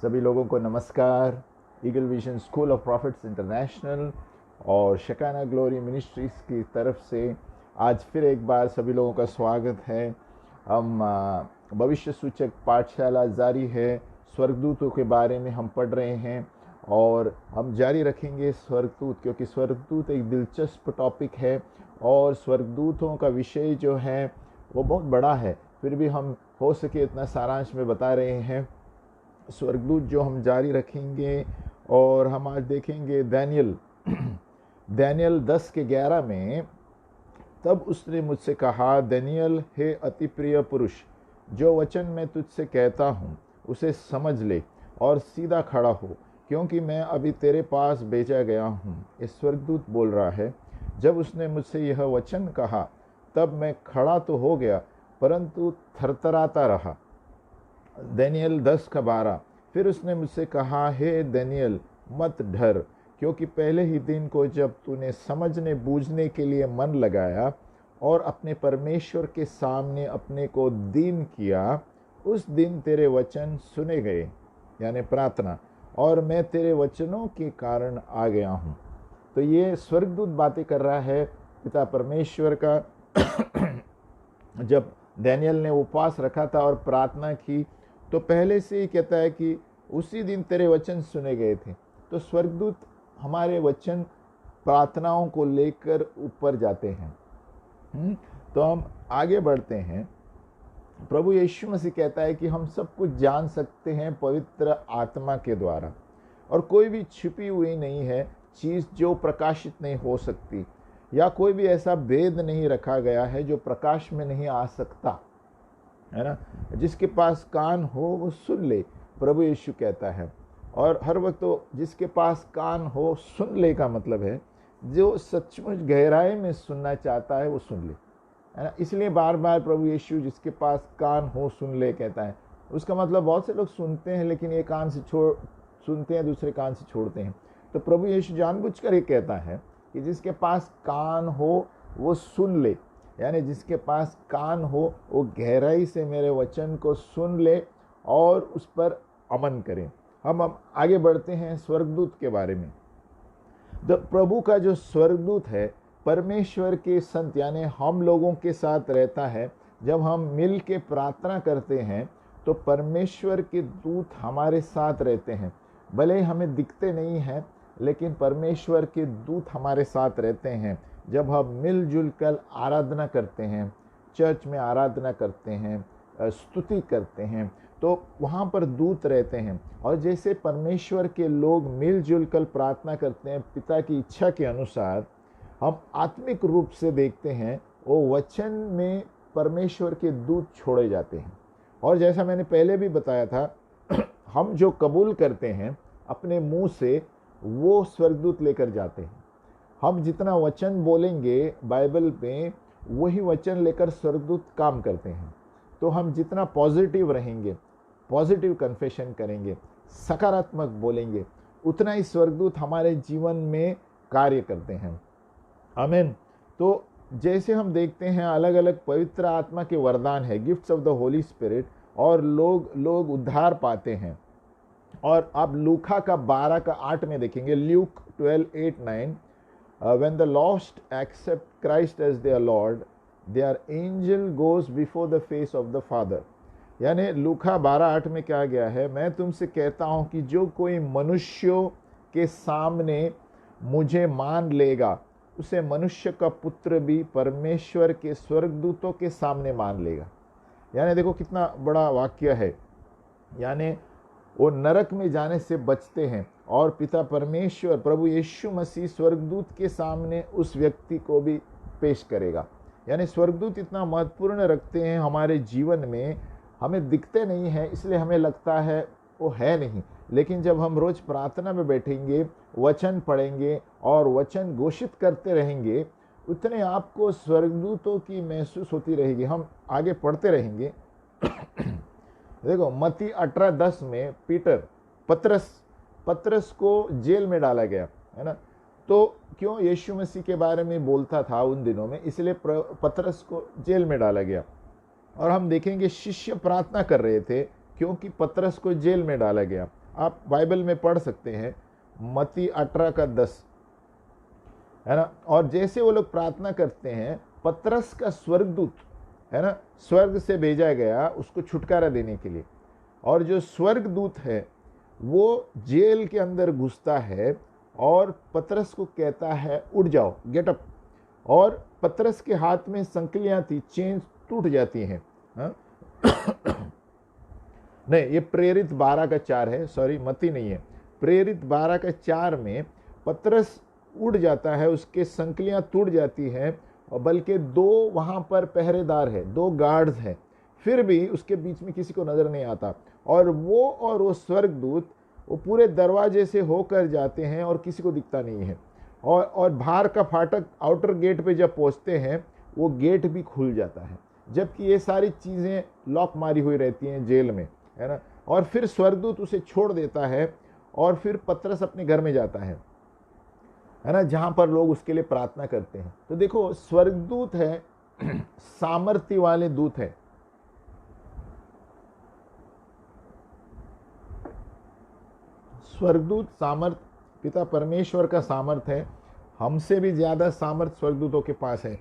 सभी लोगों को नमस्कार। Eagle vision school of profits international और शकाना ग्लोरी मिनिस्ट्रीज़ की तरफ से आज फिर एक बार सभी लोगों का स्वागत है। हम भविष्य सूचक पाठशाला जारी है, स्वर्गदूतों के बारे में हम पढ़ रहे हैं और हम जारी रखेंगे स्वर्गदूत, क्योंकि स्वर्गदूत एक दिलचस्प टॉपिक है और स्वर्गदूतों का विषय जो है वो बहुत बड़ा है। फिर भी हम हो सके इतना सारांश में बता रहे हैं। स्वर्गदूत जो हम जारी रखेंगे और हम आज देखेंगे दानियल 10:11 में, तब उसने मुझसे कहा, दानियल हे अति प्रिय पुरुष, जो वचन मैं तुझसे कहता हूँ उसे समझ ले और सीधा खड़ा हो, क्योंकि मैं अभी तेरे पास भेजा गया हूँ। ये स्वर्गदूत बोल रहा है। जब उसने मुझसे यह वचन कहा तब मैं खड़ा तो हो गया, परंतु थरथराता रहा। दानियल 10:12। फिर उसने मुझसे कहा, हे दानियल मत डर, क्योंकि पहले ही दिन को जब तूने समझने बूझने के लिए मन लगाया और अपने परमेश्वर के सामने अपने को दीन किया, उस दिन तेरे वचन सुने गए, यानी प्रार्थना, और मैं तेरे वचनों के कारण आ गया हूँ। तो ये स्वर्गदूत बातें कर रहा है पिता परमेश्वर का। जब दानियल ने उपवास रखा था और प्रार्थना की तो पहले से ही कहता है कि उसी दिन तेरे वचन सुने गए थे। तो स्वर्गदूत हमारे वचन प्रार्थनाओं को लेकर ऊपर जाते हैं। तो हम आगे बढ़ते हैं। प्रभु यीशु मसीह कहता है कि हम सब कुछ जान सकते हैं पवित्र आत्मा के द्वारा, और कोई भी छिपी हुई नहीं है चीज़ जो प्रकाशित नहीं हो सकती, या कोई भी ऐसा भेद नहीं रखा गया है जो प्रकाश में नहीं आ सकता, है ना। जिसके पास कान हो वो सुन ले, प्रभु यीशु कहता है। और हर वक्त तो जिसके पास कान हो सुन ले का मतलब है जो सचमुच गहराई में सुनना चाहता है वो सुन ले, है ना। इसलिए बार बार प्रभु यीशु जिसके पास कान हो सुन ले कहता है। उसका मतलब बहुत से लोग सुनते हैं लेकिन एक कान से सुनते हैं, दूसरे कान से छोड़ते हैं। तो प्रभु यीशु जानबूझकर ये कहता है कि जिसके पास कान हो वो सुन ले, यानी जिसके पास कान हो वो गहराई से मेरे वचन को सुन ले और उस पर अमन करें। हम आगे बढ़ते हैं स्वर्गदूत के बारे में। तो प्रभु का जो स्वर्गदूत है परमेश्वर के संत यानी हम लोगों के साथ रहता है। जब हम मिल के प्रार्थना करते हैं तो परमेश्वर के दूत हमारे साथ रहते हैं। भले ही हमें दिखते नहीं हैं लेकिन परमेश्वर के दूत हमारे साथ रहते हैं। जब हम मिलजुल कर आराधना करते हैं, चर्च में आराधना करते हैं, स्तुति करते हैं, तो वहाँ पर दूत रहते हैं। और जैसे परमेश्वर के लोग मिलजुल कर प्रार्थना करते हैं पिता की इच्छा के अनुसार, हम आत्मिक रूप से देखते हैं वो वचन में परमेश्वर के दूत छोड़े जाते हैं। और जैसा मैंने पहले भी बताया था, हम जो कबूल करते हैं अपने मुंह से वो स्वर्गदूत लेकर जाते हैं। हम जितना वचन बोलेंगे बाइबल में वही वचन लेकर स्वर्गदूत काम करते हैं। तो हम जितना पॉजिटिव रहेंगे, पॉजिटिव कन्फेशन करेंगे, सकारात्मक बोलेंगे, उतना ही स्वर्गदूत हमारे जीवन में कार्य करते हैं। आमीन। तो जैसे हम देखते हैं अलग अलग पवित्र आत्मा के वरदान है, gifts of the Holi spirit, और लोग उद्धार पाते हैं। और आप लूका का 12:8 में देखेंगे, Luke 12:8-9, when the lost accept Christ as their Lord, their angel goes before the face of the Father। यानी लूका 12:8 में क्या गया है, मैं तुमसे कहता हूं कि जो कोई मनुष्यों के सामने मुझे मान लेगा उसे मनुष्य का पुत्र भी परमेश्वर के स्वर्गदूतों के सामने मान लेगा। यानी देखो कितना बड़ा वाक्य है। यानी वो नरक में जाने से बचते हैं और पिता परमेश्वर प्रभु यीशु मसीह स्वर्गदूत के सामने उस व्यक्ति को भी पेश करेगा। यानी स्वर्गदूत इतना महत्वपूर्ण रखते हैं हमारे जीवन में। हमें दिखते नहीं हैं इसलिए हमें लगता है वो है नहीं, लेकिन जब हम रोज प्रार्थना में बैठेंगे, वचन पढ़ेंगे और वचन घोषित करते रहेंगे, उतने आपको स्वर्गदूतों की महसूस होती रहेगी। हम आगे पढ़ते रहेंगे। देखो मत्ती 18:10 में पतरस को जेल में डाला गया, है ना। तो क्यों? यीशु मसीह के बारे में बोलता था उन दिनों में, इसलिए पतरस को जेल में डाला गया। और हम देखेंगे शिष्य प्रार्थना कर रहे थे क्योंकि पतरस को जेल में डाला गया। आप बाइबल में पढ़ सकते हैं, मत्ती 18:10, है ना। और जैसे वो लोग प्रार्थना करते हैं, पतरस का स्वर्गदूत, है ना, स्वर्ग से भेजा गया उसको छुटकारा देने के लिए। और जो स्वर्गदूत है वो जेल के अंदर घुसता है और पतरस को कहता है उठ जाओ, गेट अप। और पतरस के हाथ में संकलियां थी, चेन टूट जाती हैं। हाँ? नहीं, ये प्रेरित 12:4 है, सॉरी मत्ती नहीं है। प्रेरित 12:4 में पतरस उड़ जाता है, उसके संकलियां टूट जाती हैं, और बल्कि 2 वहां पर पहरेदार है, 2 गार्ड्स हैं, फिर भी उसके बीच में किसी को नजर नहीं आता। और वो स्वर्गदूत वो पूरे दरवाजे से होकर जाते हैं और किसी को दिखता नहीं है। और बाहर का फाटक, आउटर गेट पे जब पहुंचते हैं, वो गेट भी खुल जाता है, जबकि ये सारी चीजें लॉक मारी हुई रहती हैं जेल में, है ना। और फिर स्वर्गदूत उसे छोड़ देता है और फिर पतरस अपने घर में जाता है ना, जहां पर लोग उसके लिए प्रार्थना करते हैं। तो देखो, स्वर्गदूत है, सामर्थ्य वाले दूत है। स्वर्गदूत सामर्थ पिता परमेश्वर का सामर्थ है, हमसे भी ज्यादा सामर्थ स्वर्गदूतों के पास है,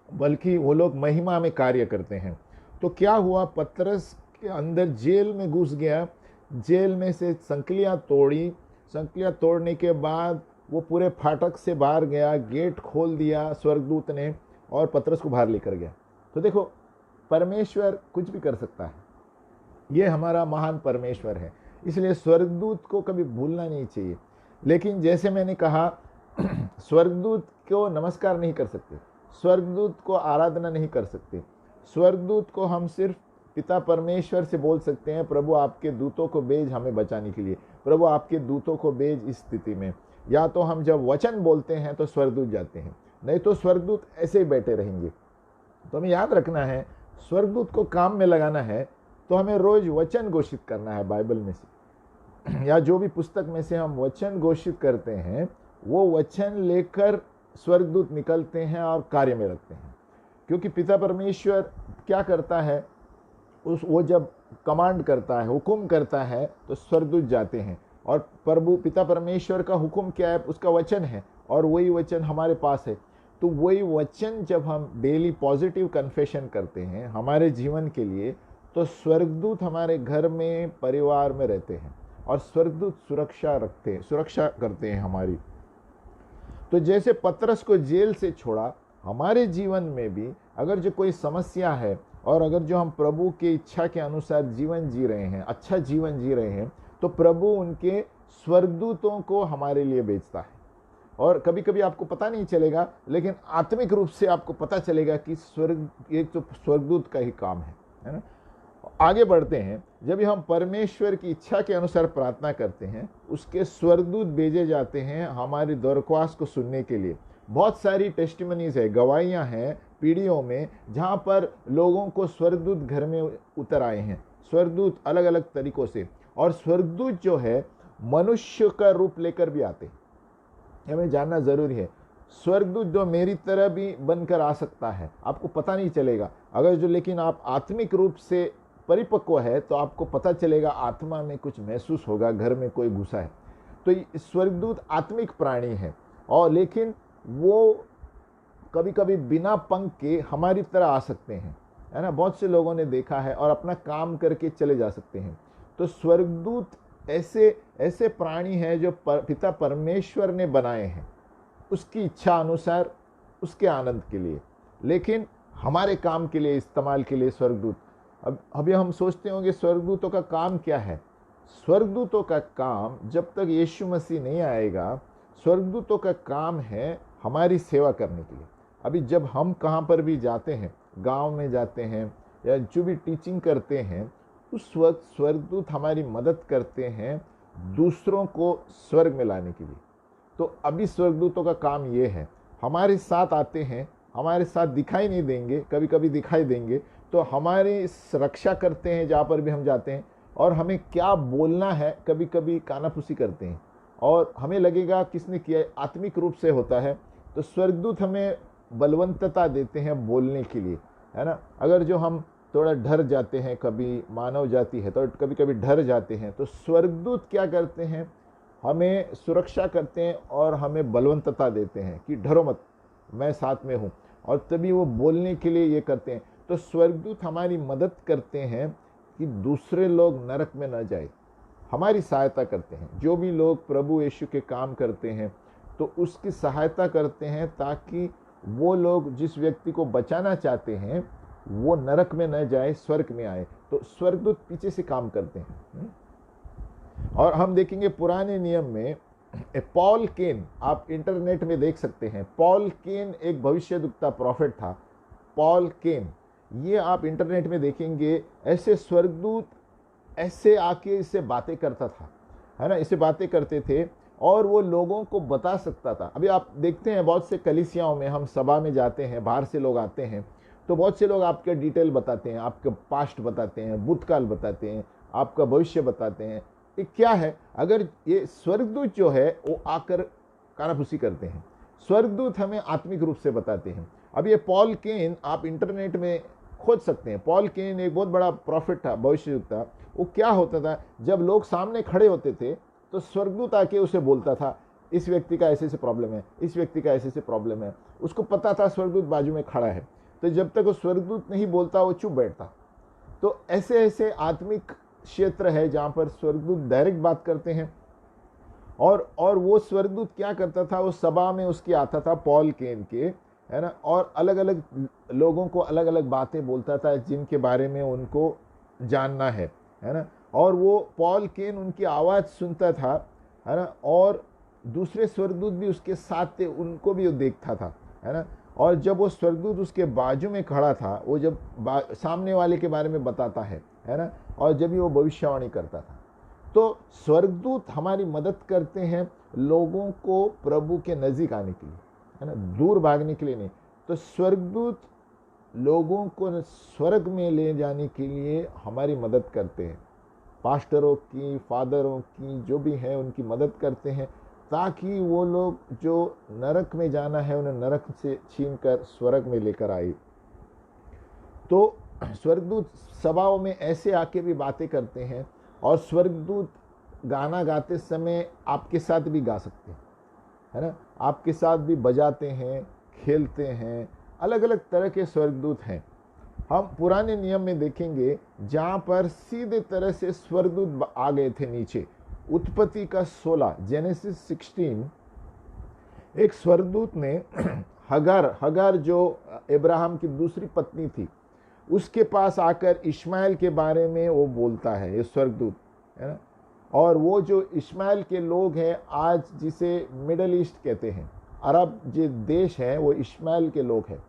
बल्कि वो लोग महिमा में कार्य करते हैं। तो क्या हुआ, पतरस के अंदर जेल में घुस गया, जेल में से संकलियां तोड़ी, संकलियां तोड़ने के बाद वो पूरे फाटक से बाहर गया, गेट खोल दिया स्वर्गदूत ने, और पतरस को बाहर लेकर गया। तो देखो, परमेश्वर कुछ भी कर सकता है, ये हमारा महान परमेश्वर है, इसलिए स्वर्गदूत को कभी भूलना नहीं चाहिए। लेकिन जैसे मैंने कहा, स्वर्गदूत को नमस्कार नहीं कर सकते, स्वर्गदूत को आराधना नहीं कर सकते। स्वर्गदूत को हम सिर्फ पिता परमेश्वर से बोल सकते हैं, प्रभु आपके दूतों को भेज हमें बचाने के लिए, प्रभु आपके दूतों को भेज इस स्थिति में। या तो हम जब वचन बोलते हैं तो स्वर्गदूत जाते हैं, नहीं तो स्वर्गदूत ऐसे ही बैठे रहेंगे। तो हमें याद रखना है, स्वर्गदूत को काम में लगाना है तो हमें रोज वचन घोषित करना है बाइबल में से, या जो भी पुस्तक में से हम वचन घोषित करते हैं, वो वचन लेकर स्वर्गदूत निकलते हैं और कार्य में रखते हैं। क्योंकि पिता परमेश्वर क्या करता है, वो जब कमांड करता है, हुक्म करता है, तो स्वर्गदूत जाते हैं। और प्रभु पिता परमेश्वर का हुक्म क्या है, उसका वचन है, और वही वचन हमारे पास है। तो वही वचन जब हम डेली पॉजिटिव कन्फेशन करते हैं हमारे जीवन के लिए, तो स्वर्गदूत हमारे घर में, परिवार में रहते हैं, और स्वर्गदूत सुरक्षा करते हैं हमारी। तो जैसे पतरस को जेल से छोड़ा, हमारे जीवन में भी अगर जो कोई समस्या है, और अगर जो हम प्रभु की इच्छा के अनुसार जीवन जी रहे हैं, अच्छा जीवन जी रहे हैं, तो प्रभु उनके स्वर्गदूतों को हमारे लिए भेजता है। और कभी कभी आपको पता नहीं चलेगा, लेकिन आत्मिक रूप से आपको पता चलेगा कि एक तो स्वर्गदूत का ही काम है ना। आगे बढ़ते हैं, जब हम परमेश्वर की इच्छा के अनुसार प्रार्थना करते हैं, उसके स्वर्गदूत भेजे जाते हैं हमारी दरख्वास्त को सुनने के लिए। बहुत सारी टेस्टिमनीज है, गवाहियां हैं पीढ़ियों में, जहां पर लोगों को स्वर्गदूत घर में उतर आए हैं, स्वर्गदूत अलग अलग तरीकों से। और स्वर्गदूत जो है मनुष्य का रूप लेकर भी आते हैं, हमें जानना जरूरी है। स्वर्गदूत जो मेरी तरह भी बनकर आ सकता है, आपको पता नहीं चलेगा। अगर जो लेकिन आप आत्मिक रूप से परिपक्व है, तो आपको पता चलेगा, आत्मा में कुछ महसूस होगा, घर में कोई घुसा है। तो स्वर्गदूत आत्मिक प्राणी है, और लेकिन वो कभी कभी बिना पंख के हमारी तरह आ सकते हैं, है ना। बहुत से लोगों ने देखा है, और अपना काम करके चले जा सकते हैं। तो स्वर्गदूत ऐसे प्राणी हैं जो पिता परमेश्वर ने बनाए हैं, उसकी इच्छा अनुसार, उसके आनंद के लिए, लेकिन हमारे काम के लिए, इस्तेमाल के लिए स्वर्गदूत। अब अभी हम सोचते होंगे स्वर्गदूतों का काम क्या है। स्वर्गदूतों का काम, जब तक यीशु मसीह नहीं आएगा, स्वर्गदूतों का काम है हमारी सेवा करने के लिए। अभी जब हम कहाँ पर भी जाते हैं, गांव में जाते हैं, या जो भी टीचिंग करते हैं, उस वक्त स्वर्गदूत हमारी मदद करते हैं दूसरों को स्वर्ग में लाने के लिए। तो अभी स्वर्गदूतों का काम ये है, हमारे साथ आते हैं, हमारे साथ दिखाई नहीं देंगे, कभी कभी दिखाई देंगे, तो हमारी रक्षा करते हैं जहाँ पर भी हम जाते हैं। और हमें क्या बोलना है, कभी कभी कानाफूसी करते हैं, और हमें लगेगा किसने किया, आत्मिक रूप से होता है। तो स्वर्गदूत हमें बलवंतता देते हैं बोलने के लिए, है ना। अगर जो हम थोड़ा डर जाते हैं, कभी मानव जाति है तो कभी कभी डर जाते हैं, तो स्वर्गदूत क्या करते हैं, हमें सुरक्षा करते हैं और हमें बलवंतता देते हैं कि डरो मत, मैं साथ में हूँ। और तभी वो बोलने के लिए ये करते हैं। तो स्वर्गदूत हमारी मदद करते हैं कि दूसरे लोग नरक में न जाए, हमारी सहायता करते हैं। जो भी लोग प्रभु यीशु के काम करते हैं तो उसकी सहायता करते हैं ताकि वो लोग जिस व्यक्ति को बचाना चाहते हैं वो नरक में न जाए, स्वर्ग में आए। तो स्वर्गदूत पीछे से काम करते हैं। और हम देखेंगे पुराने नियम में पॉल केन, आप इंटरनेट में देख सकते हैं, पॉल केन एक भविष्यद्वक्ता प्रॉफिट था, पॉल केन, ये आप इंटरनेट में देखेंगे। ऐसे स्वर्गदूत ऐसे आके इससे बातें करता था, है ना, इससे बातें करते थे और वो लोगों को बता सकता था। अभी आप देखते हैं बहुत से कलीसियाओं में, हम सभा में जाते हैं, बाहर से लोग आते हैं तो बहुत से लोग आपके डिटेल बताते हैं, आपके पास्ट बताते हैं, भूतकाल बताते हैं, आपका भविष्य बताते हैं। ये क्या है? अगर ये स्वर्गदूत जो है वो आकर कानाफूसी करते हैं, स्वर्गदूत हमें आत्मिक रूप से बताते हैं। अब ये पॉल केन आप इंटरनेट में खोज सकते हैं। पॉल केन एक बहुत बड़ा प्रॉफिट था, भविष्यद्वक्ता था। वो क्या होता था, जब लोग सामने खड़े होते थे तो स्वर्गदूत आके उसे बोलता था, इस व्यक्ति का ऐसे ऐसे प्रॉब्लम है, इस व्यक्ति का ऐसे ऐसे प्रॉब्लम है। उसको पता था स्वर्गदूत बाजू में खड़ा है, तो जब तक वो स्वर्गदूत नहीं बोलता वो चुप बैठता। तो ऐसे ऐसे आत्मिक क्षेत्र है जहाँ पर स्वर्गदूत डायरेक्ट बात करते हैं। और वो स्वर्गदूत क्या करता था, वो सभा में उसकी आता था पॉल केन के, है ना, और अलग अलग लोगों को अलग अलग बातें बोलता था जिनके बारे में उनको जानना है ना। और वो पॉल केन उनकी आवाज़ सुनता था, है ना, और दूसरे स्वर्गदूत भी उसके साथ थे, उनको भी वो देखता था, है ना। और जब वो स्वर्गदूत उसके बाजू में खड़ा था, वो जब सामने वाले के बारे में बताता है ना, और जब भी वो भविष्यवाणी करता था। तो स्वर्गदूत हमारी मदद करते हैं लोगों को प्रभु के नज़दीक आने के लिए, है ना, दूर भागने के लिए नहीं। तो स्वर्गदूत लोगों को स्वर्ग में ले जाने के लिए हमारी मदद करते हैं, पास्टरों की, फादरों की, जो भी है उनकी मदद करते हैं, ताकि वो लोग जो नरक में जाना है उन्हें नरक से छीनकर स्वर्ग में लेकर आए। तो स्वर्गदूत सभाओं में ऐसे आके भी बातें करते हैं, और स्वर्गदूत गाना गाते समय आपके साथ भी गा सकते हैं, है ना, आपके साथ भी बजाते हैं, खेलते हैं। अलग अलग तरह के स्वर्गदूत हैं। हम पुराने नियम में देखेंगे जहाँ पर सीधे तरह से स्वर्गदूत आ गए थे नीचे। उत्पत्ति का 16, जेनेसिस 16, एक स्वर्गदूत ने हगार जो इब्राहिम की दूसरी पत्नी थी, उसके पास आकर इश्माइल के बारे में वो बोलता है, ये स्वर्गदूत, है ना। और वो जो इश्माइल के लोग हैं आज, जिसे मिडल ईस्ट कहते हैं, अरब जो देश है, वो इश्माइल के लोग हैं।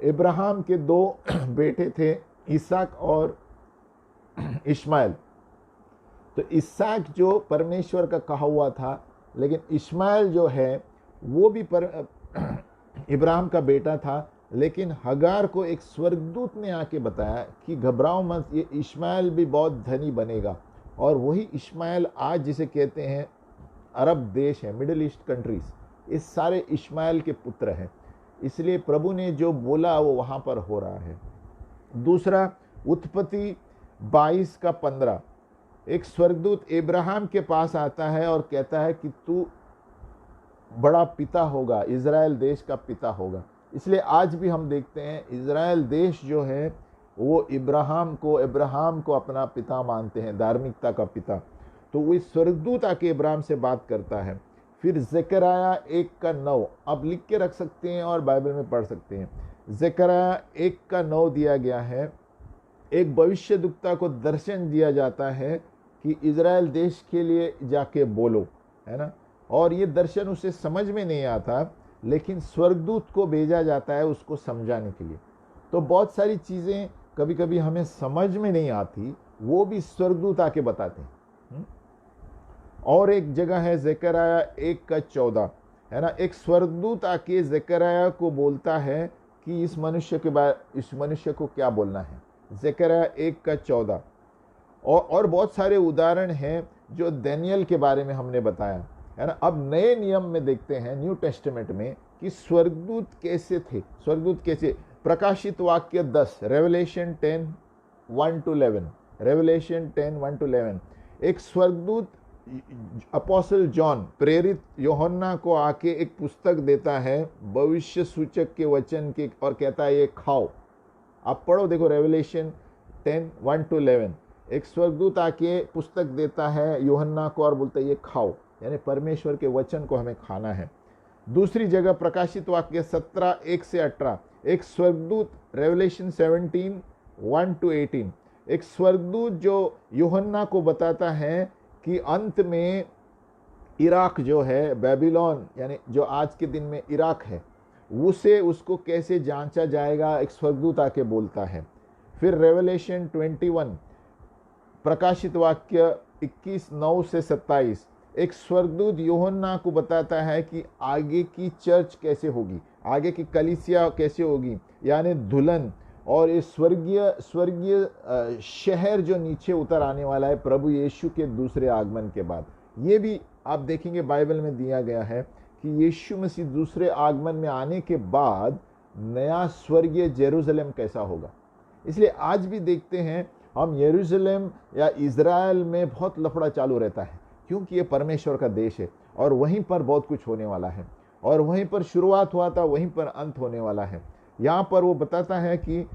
इब्राहिम के 2 बेटे थे, इसहाक और इश्माइल। तो इसहाक जो परमेश्वर का कहा हुआ था, लेकिन इश्माइल जो है वो भी इब्राहिम का बेटा था। लेकिन हगार को एक स्वर्गदूत ने आके बताया कि घबराओ मत, ये इश्माइल भी बहुत धनी बनेगा। और वही इश्माइल आज जिसे कहते हैं अरब देश है, मिडिल ईस्ट कंट्रीज, इस सारे इश्माइल के पुत्र हैं। इसलिए प्रभु ने जो बोला वो वहाँ पर हो रहा है। दूसरा, उत्पत्ति 22 का 15, एक स्वर्गदूत इब्राहिम के पास आता है और कहता है कि तू बड़ा पिता होगा, इज़राइल देश का पिता होगा। इसलिए आज भी हम देखते हैं इज़राइल देश जो है वो इब्राहिम को अपना पिता मानते हैं, धार्मिकता का पिता। तो वो स्वर्गदूत आके इब्राहिम से बात करता है। फिर ज़करिया 1 का 9, आप लिख के रख सकते हैं और बाइबल में पढ़ सकते हैं। ज़करिया 1 का 9 दिया गया है। एक भविष्यद्वक्ता को दर्शन दिया जाता है कि इज़राइल देश के लिए जाके बोलो, है ना। और ये दर्शन उसे समझ में नहीं आता, लेकिन स्वर्गदूत को भेजा जाता है उसको समझाने के लिए। तो बहुत सारी चीज़ें कभी कभी हमें समझ में नहीं आती, वो भी स्वर्गदूत आके बताते हैं। और एक जगह है ज़करिया 1 का 14, है ना, एक स्वर्गदूत आके ज़करिया को बोलता है कि इस मनुष्य को क्या बोलना है। ज़करिया 1 का 14। और बहुत सारे उदाहरण हैं जो दानियेल के बारे में हमने बताया, है ना। अब नए नियम में देखते हैं, न्यू टेस्टामेंट में, कि स्वर्गदूत कैसे थे, स्वर्गदूत कैसे। प्रकाशित वाक्य 10, रेवलेशन 10 1-11, रेवलेशन 10:1-11। एक स्वर्गदूत अपोस्टल जॉन प्रेरित यूहन्ना को आके एक पुस्तक देता है भविष्य सूचक के वचन के, और कहता है ये खाओ। आप पढ़ो, देखो रेवलेशन 10:1-11। एक स्वर्गदूत आके पुस्तक देता है यूहन्ना को और बोलता है ये खाओ, यानी परमेश्वर के वचन को हमें खाना है। दूसरी जगह प्रकाशित वाक्य 17:1-18, एक स्वर्गदूत रेवलेशन 17:1-18, एक स्वर्गदूत जो यूहन्ना को बताता है कि अंत में इराक जो है, बेबीलोन यानी जो आज के दिन में इराक है, उसको कैसे जांचा जाएगा, एक स्वर्गदूत आके बोलता है। फिर रेवलेशन 21, प्रकाशित वाक्य 21:9-27, एक स्वर्गदूत यूहन्ना को बताता है कि आगे की चर्च कैसे होगी, आगे की कलीसिया कैसे होगी, यानी दुल्हन, और ये स्वर्गीय शहर जो नीचे उतर आने वाला है प्रभु यीशु के दूसरे आगमन के बाद। ये भी आप देखेंगे बाइबल में दिया गया है कि यीशु मसीह दूसरे आगमन में आने के बाद नया स्वर्गीय जेरूशलेम कैसा होगा। इसलिए आज भी देखते हैं हम यरूशलेम या इज़राइल में बहुत लफड़ा चालू रहता है, क्योंकि ये परमेश्वर का देश है और वहीं पर बहुत कुछ होने वाला है, और वहीं पर शुरुआत हुआ था, वहीं पर अंत होने वाला है। यहाँ पर वो बताता है कि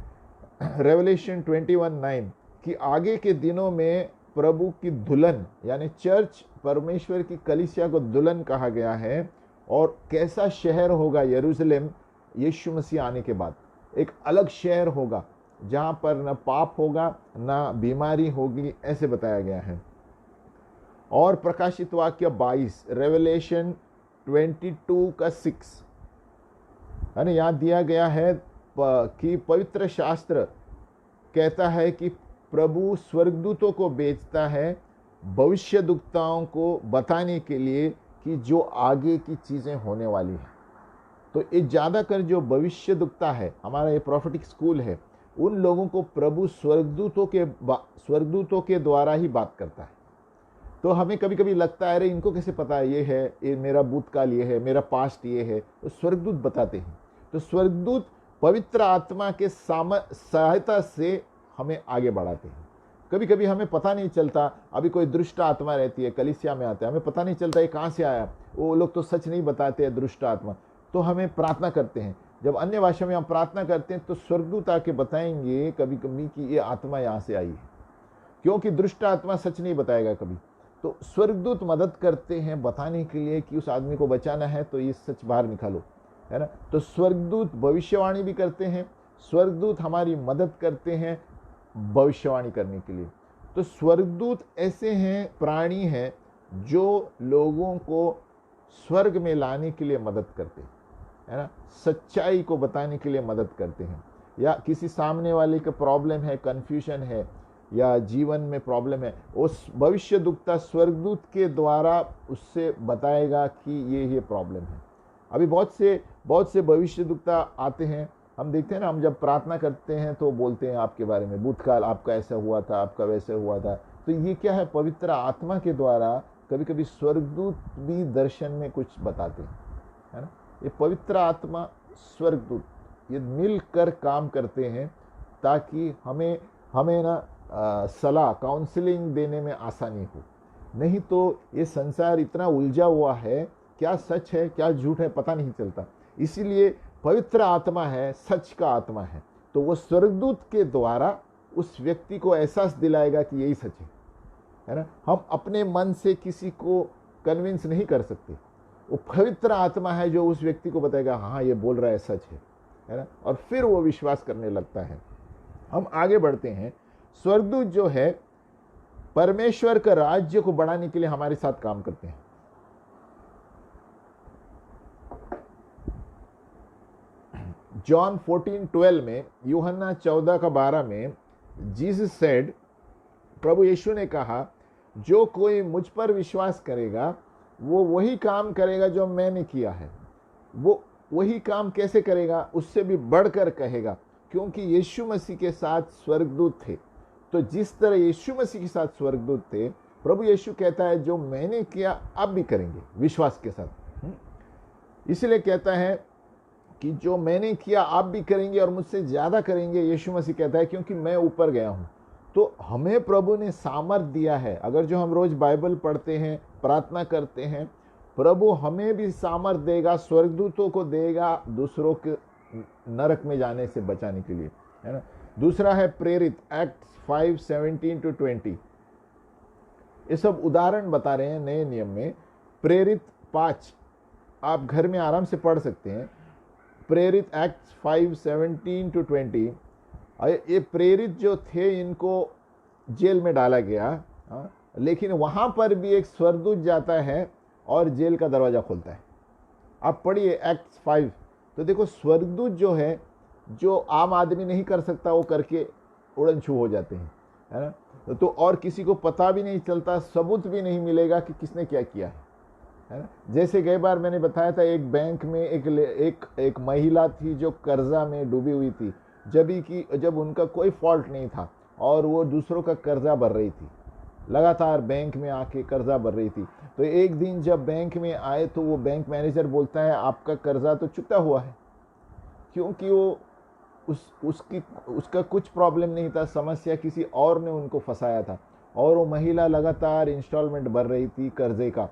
रेवलेशन 21:9 कि आगे के दिनों में प्रभु की दुल्हन यानी चर्च, परमेश्वर की कलीसिया को दुल्हन कहा गया है, और कैसा शहर होगा यरूशलेम यीशु मसीह आने के बाद। एक अलग शहर होगा जहाँ पर न पाप होगा न बीमारी होगी, ऐसे बताया गया है। और प्रकाशित वाक्य 22 रेवलेशन 22:6 है, यहाँ दिया गया है कि पवित्र शास्त्र कहता है कि प्रभु स्वर्गदूतों को भेजता है भविष्यद्वक्ताओं को बताने के लिए कि जो आगे की चीज़ें होने वाली हैं। तो ये ज़्यादातर जो भविष्यद्वक्ता है, हमारा ये प्रोफेटिक स्कूल है, उन लोगों को प्रभु स्वर्गदूतों के द्वारा ही बात करता है। तो हमें कभी कभी लगता है अरे इनको कैसे पता है, ये मेरा भूतकाल ये है, मेरा पास्ट ये है, तो स्वर्गदूत बताते हैं। तो स्वर्गदूत पवित्र आत्मा के सहायता से हमें आगे बढ़ाते हैं। कभी कभी हमें पता नहीं चलता, अभी कोई दुष्ट आत्मा रहती है, कलीसिया में आता है, हमें पता नहीं चलता ये कहाँ से आया, वो लोग तो सच नहीं बताते हैं दुष्ट आत्मा, तो हमें प्रार्थना करते हैं। जब अन्य भाषा में हम प्रार्थना करते हैं तो स्वर्गदूत आके बताएंगे कभी कभी कि ये आत्मा यहाँ से आई है, क्योंकि दुष्ट आत्मा सच नहीं बताएगा कभी। तो स्वर्गदूत मदद करते हैं बताने के लिए कि उस आदमी को बचाना है तो ये सच बाहर निकालो, है ना। तो स्वर्गदूत भविष्यवाणी भी करते हैं, स्वर्गदूत हमारी मदद करते हैं भविष्यवाणी करने के लिए। तो स्वर्गदूत ऐसे हैं, प्राणी हैं जो लोगों को स्वर्ग में लाने के लिए मदद करते हैं, है ना, सच्चाई को बताने के लिए मदद करते हैं। या किसी सामने वाले का प्रॉब्लम है, कन्फ्यूजन है, या जीवन में प्रॉब्लम है, उस भविष्यद्वक्ता स्वर्गदूत के द्वारा उससे बताएगा कि ये प्रॉब्लम है। अभी बहुत से भविष्यद्वक्ता आते हैं, हम देखते हैं ना, हम जब प्रार्थना करते हैं तो बोलते हैं आपके बारे में, भूतकाल आपका ऐसा हुआ था, आपका वैसे हुआ था। तो ये क्या है, पवित्र आत्मा के द्वारा कभी कभी स्वर्गदूत भी दर्शन में कुछ बताते हैं, है ना। ये पवित्र आत्मा स्वर्गदूत ये मिलकर काम करते हैं ताकि हमें ना सलाह काउंसलिंग देने में आसानी हो। नहीं तो ये संसार इतना उलझा हुआ है, क्या सच है क्या झूठ है पता नहीं चलता। इसीलिए पवित्र आत्मा है, सच का आत्मा है, तो वो स्वर्गदूत के द्वारा उस व्यक्ति को एहसास दिलाएगा कि यही सच है ना। हम अपने मन से किसी को कन्विंस नहीं कर सकते, वो पवित्र आत्मा है जो उस व्यक्ति को बताएगा हाँ ये बोल रहा है सच है ना, और फिर वो विश्वास करने लगता है। हम आगे बढ़ते हैं। स्वर्गदूत जो है परमेश्वर का राज्य को बढ़ाने के लिए हमारे साथ काम करते हैं। जॉन 14:12 में, यूहन्ना 14:12 में जीसस सेड, प्रभु यीशु ने कहा जो कोई मुझ पर विश्वास करेगा वो वही काम करेगा जो मैंने किया है। वो वही काम कैसे करेगा, उससे भी बढ़कर कहेगा, क्योंकि यीशु मसीह के साथ स्वर्गदूत थे। तो जिस तरह यीशु मसीह के साथ स्वर्गदूत थे, प्रभु यीशु कहता है जो मैंने किया आप भी करेंगे विश्वास के साथ। इसलिए कहता है कि जो मैंने किया आप भी करेंगे और मुझसे ज्यादा करेंगे। यीशु मसीह कहता है क्योंकि मैं ऊपर गया हूं, तो हमें प्रभु ने सामर्थ दिया है। अगर जो हम रोज बाइबल पढ़ते हैं, प्रार्थना करते हैं, प्रभु हमें भी सामर्थ देगा, स्वर्गदूतों को देगा दूसरों के नरक में जाने से बचाने के लिए, है ना। दूसरा है प्रेरित, एक्ट 5:17-20। ये सब उदाहरण बता रहे हैं नए नियम में। प्रेरित 5 आप घर में आराम से पढ़ सकते हैं। प्रेरित एक्ट 5:17-20। ये प्रेरित जो थे इनको जेल में डाला गया, लेकिन वहां पर भी एक स्वर्गदूत जाता है और जेल का दरवाजा खोलता है। आप पढ़िए एक्ट 5, तो देखो स्वर्गदूत जो है, जो आम आदमी नहीं कर सकता वो करके उड़न छू हो जाते हैं, है ना। तो और किसी को पता भी नहीं चलता, सबूत भी नहीं मिलेगा कि किसने क्या किया है ना। जैसे कई बार मैंने बताया था, एक बैंक में एक महिला थी जो कर्जा में डूबी हुई थी, जब उनका कोई फॉल्ट नहीं था और वो दूसरों का कर्जा भर रही थी, लगातार बैंक में आके कर्जा भर रही थी। तो एक दिन जब बैंक में आए तो वो बैंक मैनेजर बोलता है आपका कर्जा तो चुकता हुआ है, क्योंकि वो उसका कुछ प्रॉब्लम नहीं था, समस्या किसी और ने उनको फंसाया था और वो महिला लगातार इंस्टॉलमेंट भर रही थी कर्जे का।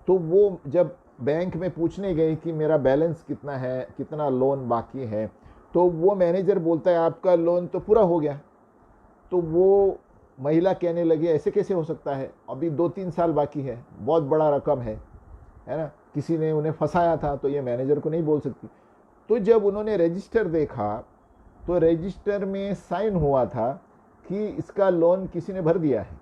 तो वो जब बैंक में पूछने गई कि मेरा बैलेंस कितना है, कितना लोन बाकी है, तो वो मैनेजर बोलता है आपका लोन तो पूरा हो गया। तो वो महिला कहने लगी ऐसे कैसे हो सकता है, अभी 2-3 साल बाकी है, बहुत बड़ा रकम है ना, किसी ने उन्हें फंसाया था, तो ये मैनेजर को नहीं बोल सकती। तो जब उन्होंने रजिस्टर देखा तो रजिस्टर में साइन हुआ था कि इसका लोन किसी ने भर दिया है।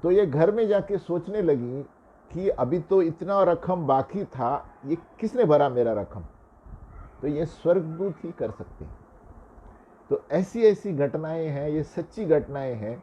तो ये घर में जाके सोचने लगी कि अभी तो इतना रकम बाकी था, ये किसने भरा मेरा रकम। तो ये स्वर्गदूत ही कर सकते हैं। तो ऐसी ऐसी घटनाएं हैं, ये सच्ची घटनाएं हैं।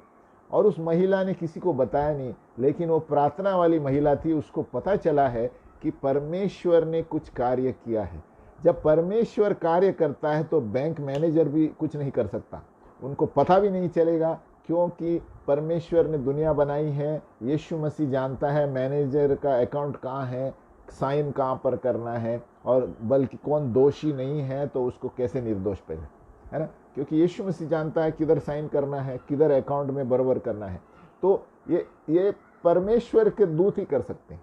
और उस महिला ने किसी को बताया नहीं, लेकिन वो प्रार्थना वाली महिला थी, उसको पता चला है कि परमेश्वर ने कुछ कार्य किया है। जब परमेश्वर कार्य करता है तो बैंक मैनेजर भी कुछ नहीं कर सकता, उनको पता भी नहीं चलेगा, क्योंकि परमेश्वर ने दुनिया बनाई है। यीशु मसीह जानता है मैनेजर का अकाउंट कहाँ है, साइन कहाँ पर करना है, और बल्कि कौन दोषी नहीं है तो उसको कैसे निर्दोष पे है ना, क्योंकि यीशु मसीह जानता है किधर साइन करना है, किधर अकाउंट में बराबर करना है। तो ये परमेश्वर के दूत ही कर सकते हैं।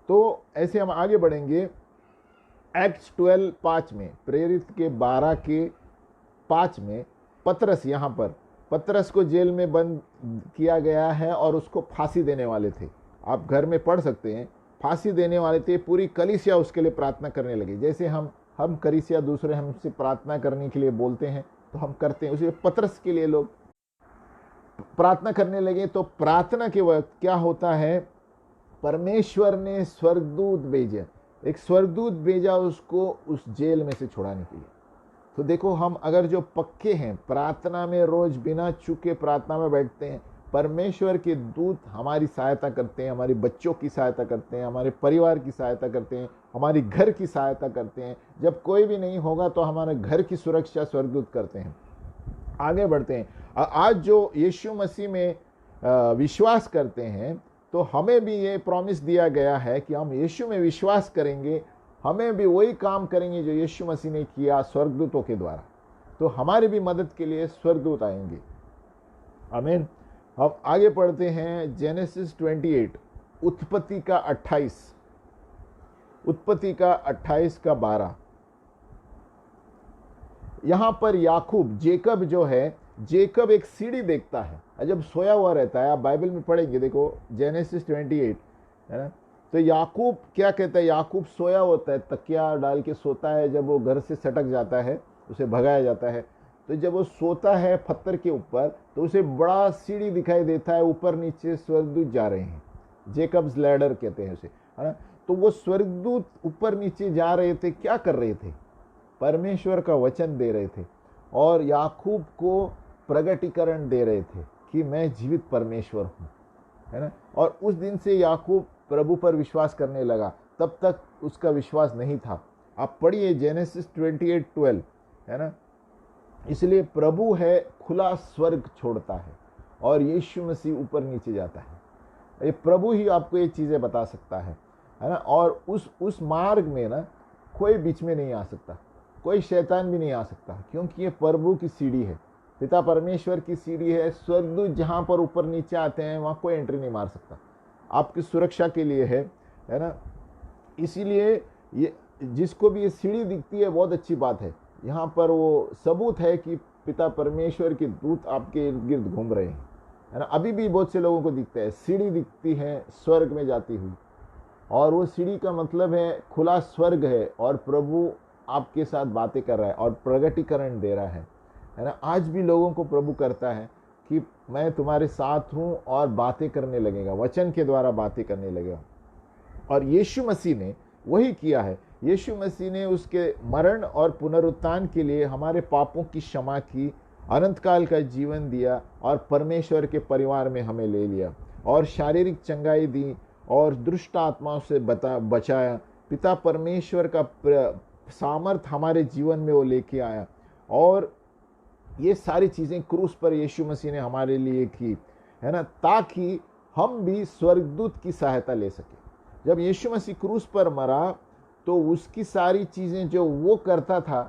तो ऐसे हम आगे बढ़ेंगे। एक्ट्स 12:5 में, प्रेरित के 12:5 में पतरस, यहाँ पर पतरस को जेल में बंद किया गया है और उसको फांसी देने वाले थे। आप घर में पढ़ सकते हैं, फांसी देने वाले थे। पूरी कलीसिया उसके लिए प्रार्थना करने लगी। जैसे हम कलीसिया दूसरे हमसे प्रार्थना करने के लिए बोलते हैं तो हम करते हैं, उसी पतरस के लिए लोग प्रार्थना करने लगे। तो प्रार्थना के वक्त क्या होता है, परमेश्वर ने स्वर्गदूत भेजे, एक स्वर्गदूत भेजा उसको उस जेल में से छुड़ाने के लिए। तो देखो, हम अगर जो पक्के हैं, प्रार्थना में रोज बिना चूके प्रार्थना में बैठते हैं, परमेश्वर के दूत हमारी सहायता करते हैं, हमारे बच्चों की सहायता करते हैं, हमारे परिवार की सहायता करते हैं, हमारी घर की सहायता करते हैं। जब कोई भी नहीं होगा तो हमारे घर की सुरक्षा स्वर्गदूत करते हैं। आगे बढ़ते हैं। आज जो यीशु मसीह में विश्वास करते हैं, तो हमें भी ये प्रॉमिस दिया गया है कि हम यीशु में विश्वास करेंगे, हमें भी वही काम करेंगे जो यीशु मसीह ने किया स्वर्गदूतों के द्वारा। तो हमारी भी मदद के लिए स्वर्गदूत आएंगे। आमीन। अब आगे पढ़ते हैं जेनेसिस 28, उत्पत्ति का 28 का 12। यहां पर याकूब, जेकब जो है, जेकब एक सीढ़ी देखता है जब सोया हुआ रहता है। आप बाइबल में पढ़ेंगे, देखो जेनेसिस 28, है ना। तो याकूब क्या कहता है, याकूब सोया होता है, तकिया डाल के सोता है। जब वो घर से सटक जाता है, उसे भगाया जाता है, तो जब वो सोता है पत्थर के ऊपर, तो उसे बड़ा सीढ़ी दिखाई देता है, ऊपर नीचे स्वर्गदूत जा रहे हैं। जेकब्स लैडर कहते हैं उसे, है ना। तो वो स्वर्गदूत ऊपर नीचे जा रहे थे, क्या कर रहे थे, परमेश्वर का वचन दे रहे थे और याकूब को प्रगटीकरण दे रहे थे कि मैं जीवित परमेश्वर हूं, है ना। और उस दिन से याकूब प्रभु पर विश्वास करने लगा। तब तक उसका विश्वास नहीं था। आप पढ़िए जेनेसिस 28:12, है ना। इसलिए प्रभु है, खुला स्वर्ग छोड़ता है और यीशु मसीह ऊपर नीचे जाता है। ये प्रभु ही आपको ये चीजें बता सकता है ना। और उस मार्ग में ना कोई बीच में नहीं आ सकता, कोई शैतान भी नहीं आ सकता, क्योंकि ये प्रभु की सीढ़ी है। पिता परमेश्वर की सीढ़ी है। स्वर्गदूत जहाँ पर ऊपर नीचे आते हैं वहाँ कोई एंट्री नहीं मार सकता, आपकी सुरक्षा के लिए है ना। इसीलिए ये जिसको भी ये सीढ़ी दिखती है बहुत अच्छी बात है, यहाँ पर वो सबूत है कि पिता परमेश्वर के दूत आपके इर्द गिर्द घूम रहे हैं, है ना। अभी भी बहुत से लोगों को दिखता है, सीढ़ी दिखती है स्वर्ग में जाती हुई, और वो सीढ़ी का मतलब है खुला स्वर्ग है और प्रभु आपके साथ बातें कर रहा है और प्रगटीकरण दे रहा है ना। आज भी लोगों को प्रभु करता है कि मैं तुम्हारे साथ हूँ और बातें करने लगेगा, वचन के द्वारा बातें करने लगेगा। और यीशु मसीह ने वही किया है। यीशु मसीह ने उसके मरण और पुनरुत्थान के लिए हमारे पापों की क्षमा की, अनंत काल का जीवन दिया और परमेश्वर के परिवार में हमें ले लिया और शारीरिक चंगाई दी और दुष्ट आत्माओं से बचाया। पिता परमेश्वर का सामर्थ हमारे जीवन में वो लेके आया और ये सारी चीज़ें क्रूस पर यीशु मसीह ने हमारे लिए की, है ना, ताकि हम भी स्वर्गदूत की सहायता ले सके। जब यीशु मसीह क्रूस पर मरा तो उसकी सारी चीज़ें जो वो करता था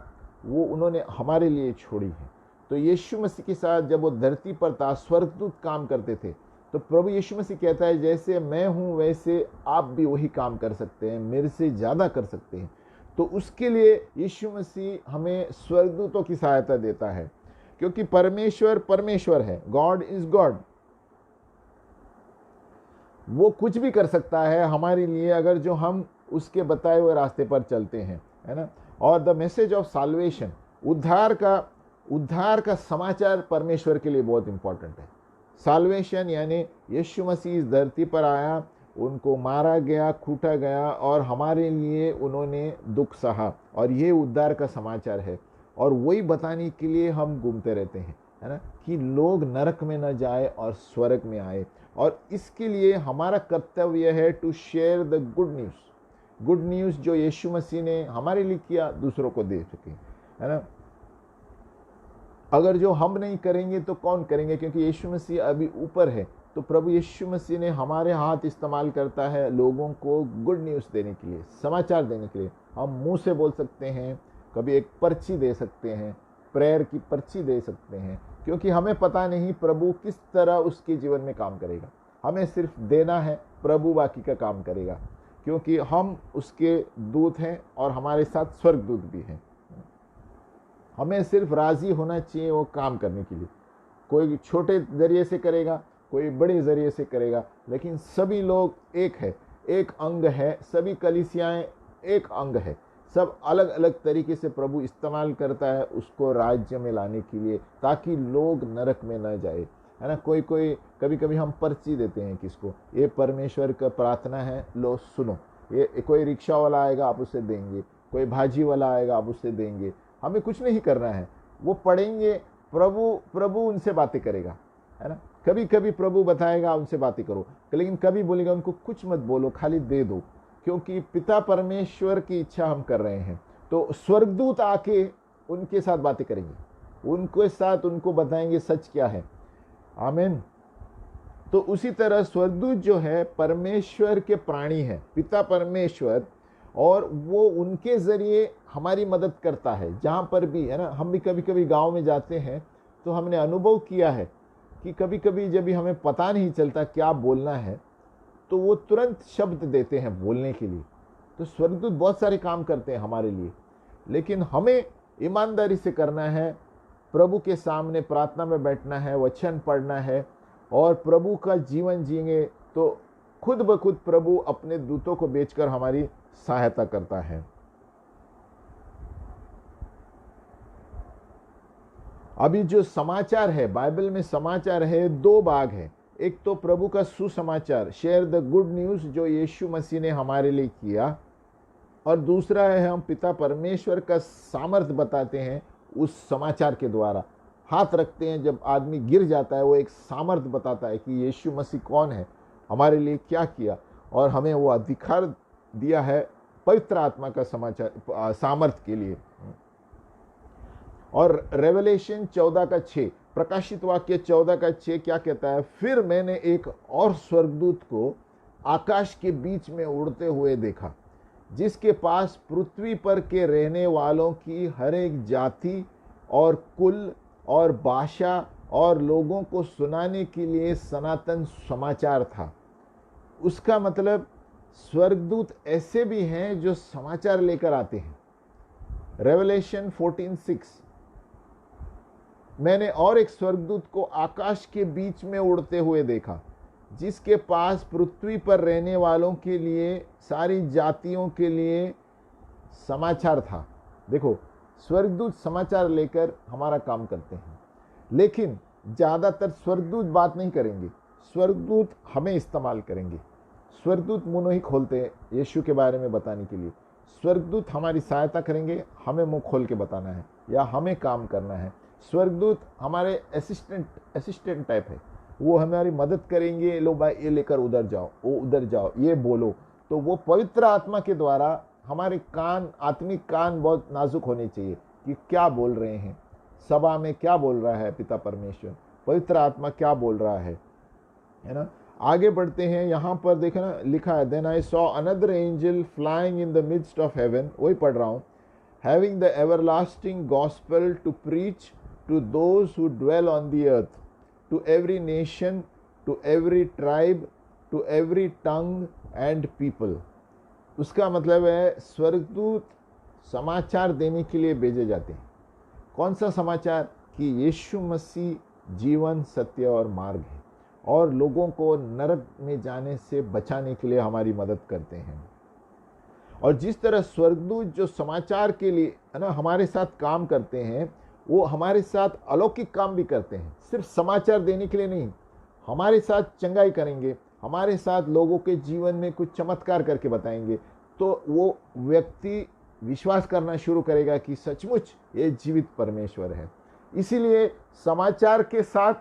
वो उन्होंने हमारे लिए छोड़ी है। तो यीशु मसीह के साथ जब वो धरती पर था स्वर्गदूत काम करते थे, तो प्रभु यीशु मसीह कहता है जैसे मैं हूँ वैसे आप भी वही काम कर सकते हैं, मेरे से ज़्यादा कर सकते हैं। तो उसके लिए यीशु मसीह हमें स्वर्गदूतों की सहायता देता है, क्योंकि परमेश्वर परमेश्वर है, गॉड इज गॉड। वो कुछ भी कर सकता है हमारे लिए अगर जो हम उसके बताए हुए रास्ते पर चलते हैं, है ना। और द मैसेज ऑफ साल्वेशन, उद्धार का समाचार परमेश्वर के लिए बहुत इंपॉर्टेंट है। साल्वेशन यानी यीशु मसीह इस धरती पर आया, उनको मारा गया, कूटा गया और हमारे लिए उन्होंने दुख सहा, और ये उद्धार का समाचार है। और वही बताने के लिए हम घूमते रहते हैं, है ना, कि लोग नरक में न जाए और स्वर्ग में आए। और इसके लिए हमारा कर्तव्य है to share the good news जो यीशु मसीह ने हमारे लिए किया दूसरों को दे सके, है ना। अगर जो हम नहीं करेंगे तो कौन करेंगे, क्योंकि यीशु मसीह अभी ऊपर है। तो प्रभु यीशु मसीह ने हमारे हाथ इस्तेमाल करता है लोगों को गुड न्यूज़ देने के लिए, समाचार देने के लिए। हम मुंह से बोल सकते हैं, कभी एक पर्ची दे सकते हैं, प्रेयर की पर्ची दे सकते हैं, क्योंकि हमें पता नहीं प्रभु किस तरह उसके जीवन में काम करेगा। हमें सिर्फ देना है, प्रभु बाकी का काम करेगा, क्योंकि हम उसके दूत हैं और हमारे साथ स्वर्गदूत भी हैं। हमें सिर्फ राजी होना चाहिए वो काम करने के लिए। कोई छोटे जरिए से करेगा, कोई बड़े जरिए से करेगा, लेकिन सभी लोग एक है, एक अंग है, सभी कलीसियाएं एक अंग है। सब अलग अलग तरीके से प्रभु इस्तेमाल करता है उसको राज्य में लाने के लिए, ताकि लोग नरक में न जाए, है ना। कभी कभी हम पर्ची देते हैं किसको, ये परमेश्वर का प्रार्थना है, लो सुनो। ये कोई रिक्शा वाला आएगा आप उसे देंगे, कोई भाजी वाला आएगा आप उसे देंगे। हमें कुछ नहीं करना है, वो पढ़ेंगे, प्रभु उनसे बातें करेगा, है ना। कभी कभी प्रभु बताएगा उनसे बातें करो, लेकिन कभी बोलेगा उनको कुछ मत बोलो, खाली दे दो, क्योंकि पिता परमेश्वर की इच्छा हम कर रहे हैं। तो स्वर्गदूत आके उनके साथ बातें करेंगे, उनके साथ उनको बताएंगे सच क्या है। आमीन। तो उसी तरह स्वर्गदूत जो है परमेश्वर के प्राणी है, पिता परमेश्वर, और वो उनके जरिए हमारी मदद करता है जहाँ पर भी, है ना। हम भी कभी कभी गांव में जाते हैं तो हमने अनुभव किया है कि कभी कभी जब भी हमें पता नहीं चलता क्या बोलना है तो वो तुरंत शब्द देते हैं बोलने के लिए। तो स्वर्गदूत बहुत सारे काम करते हैं हमारे लिए, लेकिन हमें ईमानदारी से करना है, प्रभु के सामने प्रार्थना में बैठना है, वचन पढ़ना है और प्रभु का जीवन जिएंगे तो खुद ब खुद प्रभु अपने दूतों को भेजकर हमारी सहायता करता है। अभी जो समाचार है बाइबल में, समाचार है, दो भाग है। एक तो प्रभु का सुसमाचार, शेयर द गुड न्यूज़ जो यीशु मसीह ने हमारे लिए किया, और दूसरा है हम पिता परमेश्वर का सामर्थ बताते हैं उस समाचार के द्वारा। हाथ रखते हैं जब आदमी गिर जाता है, वो एक सामर्थ बताता है कि यीशु मसीह कौन है, हमारे लिए क्या किया, और हमें वो अधिकार दिया है पवित्र आत्मा का समाचार सामर्थ के लिए। और रेवलेशन 14:6, प्रकाशित वाक्य 14:6 क्या कहता है, फिर मैंने एक और स्वर्गदूत को आकाश के बीच में उड़ते हुए देखा, जिसके पास पृथ्वी पर के रहने वालों की हर एक जाति और कुल और भाषा और लोगों को सुनाने के लिए सनातन समाचार था। उसका मतलब स्वर्गदूत ऐसे भी हैं जो समाचार लेकर आते हैं। रेवलेशन 14:6, मैंने और एक स्वर्गदूत को आकाश के बीच में उड़ते हुए देखा, जिसके पास पृथ्वी पर रहने वालों के लिए, सारी जातियों के लिए समाचार था। देखो, स्वर्गदूत समाचार लेकर हमारा काम करते हैं, लेकिन ज़्यादातर स्वर्गदूत बात नहीं करेंगे, स्वर्गदूत हमें इस्तेमाल करेंगे। स्वर्गदूत मुंह नहीं खोलते यीशु के बारे में बताने के लिए। स्वर्गदूत हमारी सहायता करेंगे, हमें मुंह खोल के बताना है या हमें काम करना है। स्वर्गदूत हमारे असिस्टेंट टाइप है, वो हमारी मदद करेंगे। लो भाई, ये लेकर उधर जाओ, वो उधर जाओ, ये बोलो। तो वो पवित्र आत्मा के द्वारा हमारे कान, आत्मिक कान बहुत नाजुक होने चाहिए कि क्या बोल रहे हैं, सभा में क्या बोल रहा है पिता परमेश्वर, पवित्र आत्मा क्या बोल रहा है ना। आगे बढ़ते हैं, यहाँ पर देखना लिखा है, then I saw another angel flying in the midst of heaven, वही पढ़ रहा हूँ, having the everlasting gospel to preach to those who dwell on the earth, to every nation, to every tribe, to every tongue and people. उसका मतलब है स्वर्गदूत समाचार देने के लिए भेजे जाते हैं। कौन सा समाचार? कि यीशु मसीह जीवन, सत्य और मार्ग है, और लोगों को नरक में जाने से बचाने के लिए हमारी मदद करते हैं। और जिस तरह स्वर्गदूत जो समाचार के लिए है ना हमारे साथ काम करते हैं, वो हमारे साथ अलौकिक काम भी करते हैं। सिर्फ समाचार देने के लिए नहीं, हमारे साथ चंगाई करेंगे, हमारे साथ लोगों के जीवन में कुछ चमत्कार करके बताएंगे। तो वो व्यक्ति विश्वास करना शुरू करेगा कि सचमुच ये जीवित परमेश्वर है। इसीलिए समाचार के साथ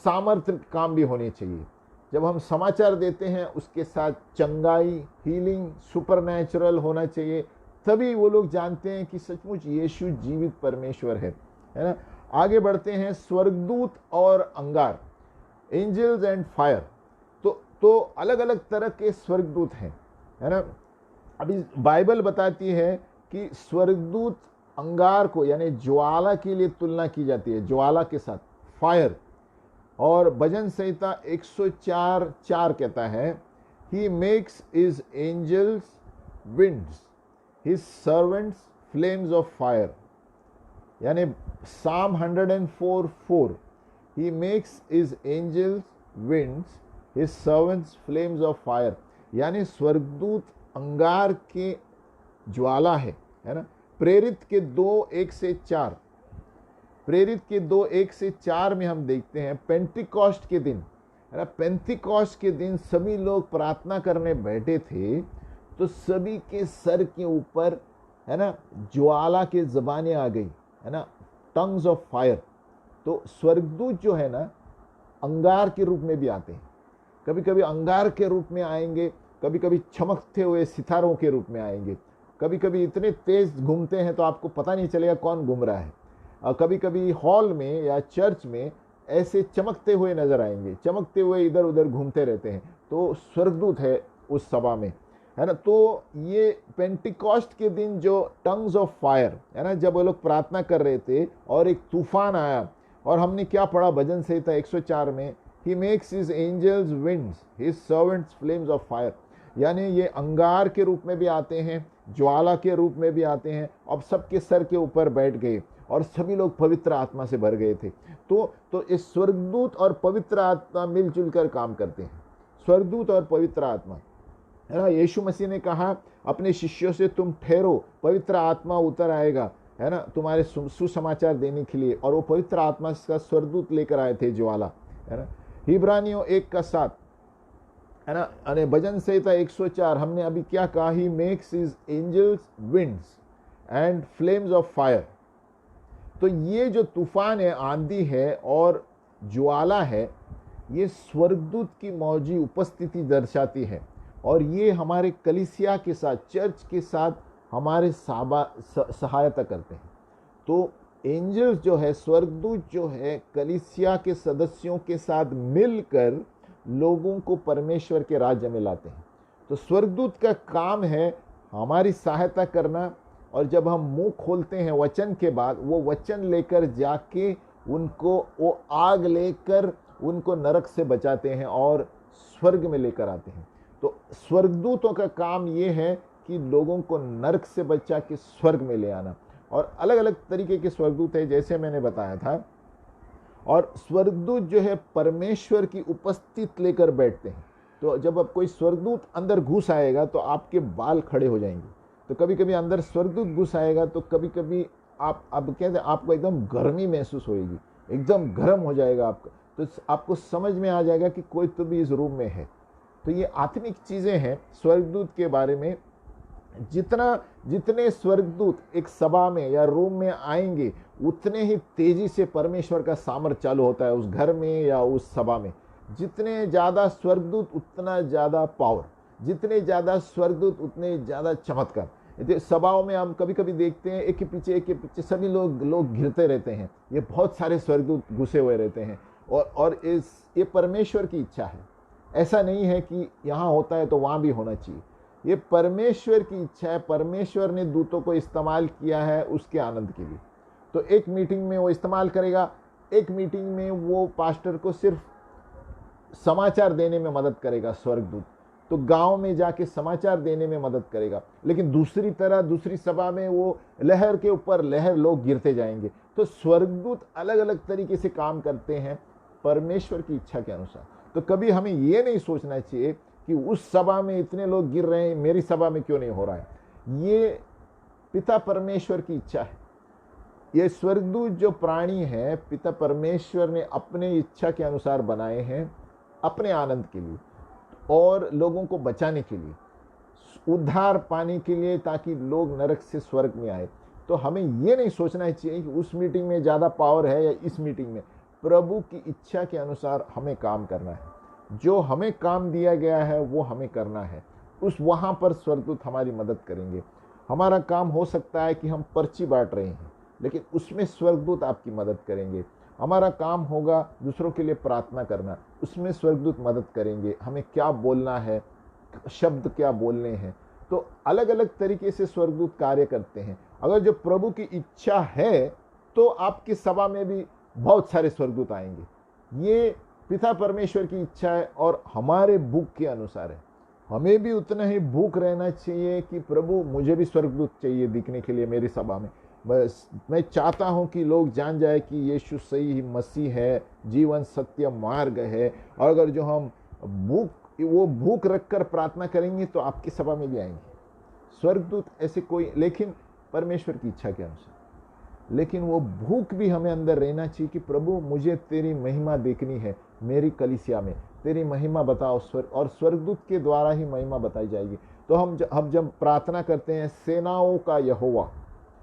सामर्थ्य काम भी होने चाहिए। जब हम समाचार देते हैं, उसके साथ चंगाई, हीलिंग, सुपरनैचुरल होना चाहिए, तभी वो लोग जानते हैं कि सचमुच यीशु जीवित परमेश्वर है ना। आगे बढ़ते हैं, स्वर्गदूत और अंगार, एंजल्स एंड फायर। तो अलग अलग तरह के स्वर्गदूत हैं, है ना। अभी बाइबल बताती है कि स्वर्गदूत अंगार को यानी ज्वाला के लिए तुलना की जाती है, ज्वाला के साथ फायर। और भजन संहिता 104:4 कहता है, he makes his angels winds, his servants flames of fire. यानी Psalm 104:4, he makes his angels winds, his servants flames of fire। यानी स्वर्गदूत अंगार के ज्वाला है ना। प्रेरित के 2:1-4, प्रेरित के 2:1-4 में हम देखते हैं, पेंटिकॉस्ट के दिन है ना, पेंटिकॉस्ट के दिन सभी लोग प्रार्थना करने बैठे थे, तो सभी के सर के ऊपर है ना ज्वाला के ज़बानें आ गई, है ना, टंग्स ऑफ फायर। तो स्वर्गदूत जो है ना अंगार के रूप में भी आते हैं, कभी कभी अंगार के रूप में आएंगे, कभी कभी चमकते हुए सितारों के रूप में आएंगे, कभी कभी इतने तेज घूमते हैं तो आपको पता नहीं चलेगा कौन घूम रहा है। और कभी कभी हॉल में या चर्च में ऐसे चमकते हुए नजर आएंगे, चमकते हुए इधर उधर घूमते रहते हैं, तो स्वर्गदूत है उस सभा में, है ना। तो ये पेंटिकॉस्ट के दिन जो टंग्स ऑफ फायर है ना, जब वो लोग प्रार्थना कर रहे थे और एक तूफान आया, और हमने क्या पढ़ा भजन संहिता 104 में, he makes his angels winds, his servants flames of fire. यानी ये अंगार के रूप में भी आते हैं, ज्वाला के रूप में भी आते हैं। अब सबके सर के ऊपर बैठ गए और सभी लोग पवित्र आत्मा से भर गए थे। तो इस स्वर्गदूत और पवित्र आत्मा मिलजुल कर काम करते हैं, स्वर्गदूत और पवित्र आत्मा, है ना। यीशु मसीह ने कहा अपने शिष्यों से, तुम ठहरो, पवित्र आत्मा उतर आएगा, है ना, तुम्हारे सुसमाचार देने के लिए। और वो पवित्र आत्मा का स्वर्गदूत लेकर आए थे ज्वाला, है ना। हिब्रानियों 1:7, है ना, अरे भजन संहिता 104 हमने अभी क्या कहा, he makes his angels winds and flames of fire. तो ये जो तूफान है, आंधी है और ज्वाला है, ये स्वर्गदूत की मौजूद उपस्थिति दर्शाती है। और ये हमारे कलीसिया के साथ, चर्च के साथ हमारे सहायता करते हैं। तो एंजल्स जो है, स्वर्गदूत जो है, कलीसिया के सदस्यों के साथ मिलकर लोगों को परमेश्वर के राज्य में लाते हैं। तो स्वर्गदूत का काम है हमारी सहायता करना, और जब हम मुंह खोलते हैं वचन के बाद, वो वचन लेकर जाके उनको वो आग लेकर उनको नरक से बचाते हैं और स्वर्ग में लेकर आते हैं। तो स्वर्गदूतों का काम ये है कि लोगों को नरक से बचा के स्वर्ग में ले आना। और अलग अलग तरीके के स्वर्गदूत है जैसे मैंने बताया था। और स्वर्गदूत जो है परमेश्वर की उपस्थिति लेकर बैठते हैं। तो जब अब कोई स्वर्गदूत अंदर घुस आएगा तो आपके बाल खड़े हो जाएंगे। तो कभी कभी अंदर स्वर्गदूत घुस आएगा तो कभी कभी आप अब कहते हैं आपको एकदम गर्मी महसूस होएगी, एकदम गर्म हो जाएगा आपका। तो आपको समझ में आ जाएगा कि कोई तो भी इस रूम में है। तो ये आत्मिक चीजें हैं स्वर्गदूत के बारे में। जितने स्वर्गदूत एक सभा में या रूम में आएंगे उतने ही तेजी से परमेश्वर का सामर्थ चालू होता है उस घर में या उस सभा में। जितने ज्यादा स्वर्गदूत उतना ज्यादा पावर, जितने ज्यादा स्वर्गदूत उतने ज्यादा चमत्कार। सभाओं में हम कभी कभी देखते हैं एक के पीछे सभी लोग घिरते रहते हैं। ये बहुत सारे स्वर्गदूत घुसे हुए रहते हैं और ये परमेश्वर की इच्छा है। ऐसा नहीं है कि यहाँ होता है तो वहाँ भी होना चाहिए। ये परमेश्वर की इच्छा है। परमेश्वर ने दूतों को इस्तेमाल किया है उसके आनंद के लिए। तो एक मीटिंग में वो इस्तेमाल करेगा, एक मीटिंग में वो पास्टर को सिर्फ समाचार देने में मदद करेगा स्वर्गदूत, तो गांव में जाके समाचार देने में मदद करेगा। लेकिन दूसरी सभा में वो लहर के ऊपर लहर लोग गिरते जाएंगे। तो स्वर्गदूत अलग अलग तरीके से काम करते हैं परमेश्वर की इच्छा के अनुसार। तो कभी हमें ये नहीं सोचना चाहिए कि उस सभा में इतने लोग गिर रहे हैं, मेरी सभा में क्यों नहीं हो रहा है। ये पिता परमेश्वर की इच्छा है। ये स्वर्गदूत जो प्राणी है पिता परमेश्वर ने अपने इच्छा के अनुसार बनाए हैं, अपने आनंद के लिए और लोगों को बचाने के लिए, उद्धार पाने के लिए, ताकि लोग नरक से स्वर्ग में आए। तो हमें ये नहीं सोचना चाहिए कि उस मीटिंग में ज़्यादा पावर है या इस मीटिंग में। प्रभु की इच्छा के अनुसार हमें काम करना है। जो हमें काम दिया गया है वो हमें करना है। वहाँ पर स्वर्गदूत हमारी मदद करेंगे। हमारा काम हो सकता है कि हम पर्ची बांट रहे हैं, लेकिन उसमें स्वर्गदूत आपकी मदद करेंगे। हमारा काम होगा दूसरों के लिए प्रार्थना करना, उसमें स्वर्गदूत मदद करेंगे। हमें क्या बोलना है, शब्द क्या बोलने हैं। तो अलग अलग तरीके से स्वर्गदूत कार्य करते हैं। अगर जो प्रभु की इच्छा है तो आपकी सभा में भी बहुत सारे स्वर्गदूत आएंगे। ये पिता परमेश्वर की इच्छा है और हमारे भूख के अनुसार है। हमें भी उतना ही भूख रहना चाहिए कि प्रभु मुझे भी स्वर्गदूत चाहिए दिखने के लिए मेरी सभा में। बस मैं चाहता हूं कि लोग जान जाए कि यीशु सही मसीह है, जीवन सत्य मार्ग है। और अगर जो हम भूख रखकर प्रार्थना करेंगे तो आपकी सभा में भी आएंगे स्वर्गदूत। ऐसे कोई, लेकिन परमेश्वर की इच्छा के अनुसार। लेकिन वो भूख भी हमें अंदर रहना चाहिए कि प्रभु मुझे तेरी महिमा देखनी है, मेरी कलीसिया में तेरी महिमा बताओ। और स्वर्गदूत के द्वारा ही महिमा बताई जाएगी। तो हम जब प्रार्थना करते हैं सेनाओं का यहोवा,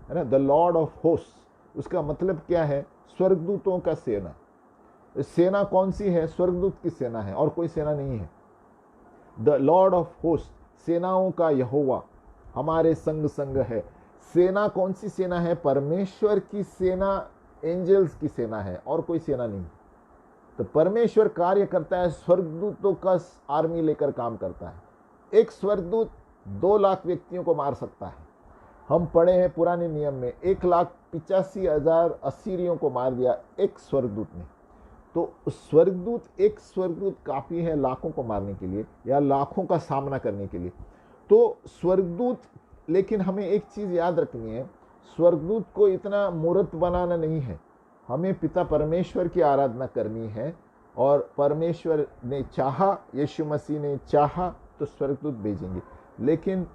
है ना, द लॉर्ड ऑफ होस्ट, उसका मतलब क्या है? स्वर्गदूतों का सेना। सेना कौन सी है? स्वर्गदूत की सेना है और कोई सेना नहीं है। द लॉर्ड ऑफ होस्ट, सेनाओं का यहोवा हमारे संग है। सेना कौन सी सेना है? परमेश्वर की सेना, एंजल्स की सेना है और कोई सेना नहीं। तो परमेश्वर कार्य करता है, स्वर्गदूतों का आर्मी लेकर काम करता है। एक स्वर्गदूत 2 लाख व्यक्तियों को मार सकता है। हम पढ़े हैं पुराने नियम में 1,85,000 असीरियों को मार दिया एक स्वर्गदूत ने। तो एक स्वर्गदूत काफी है लाखों को मारने के लिए या लाखों का सामना करने के लिए। तो स्वर्गदूत, लेकिन हमें एक चीज याद रखनी है, स्वर्गदूत को इतना मूर्त बनाना नहीं है। हमें पिता परमेश्वर की आराधना करनी है और परमेश्वर ने चाहा, यीशु मसीह ने चाहा तो स्वर्गदूत भेजेंगे। लेकिन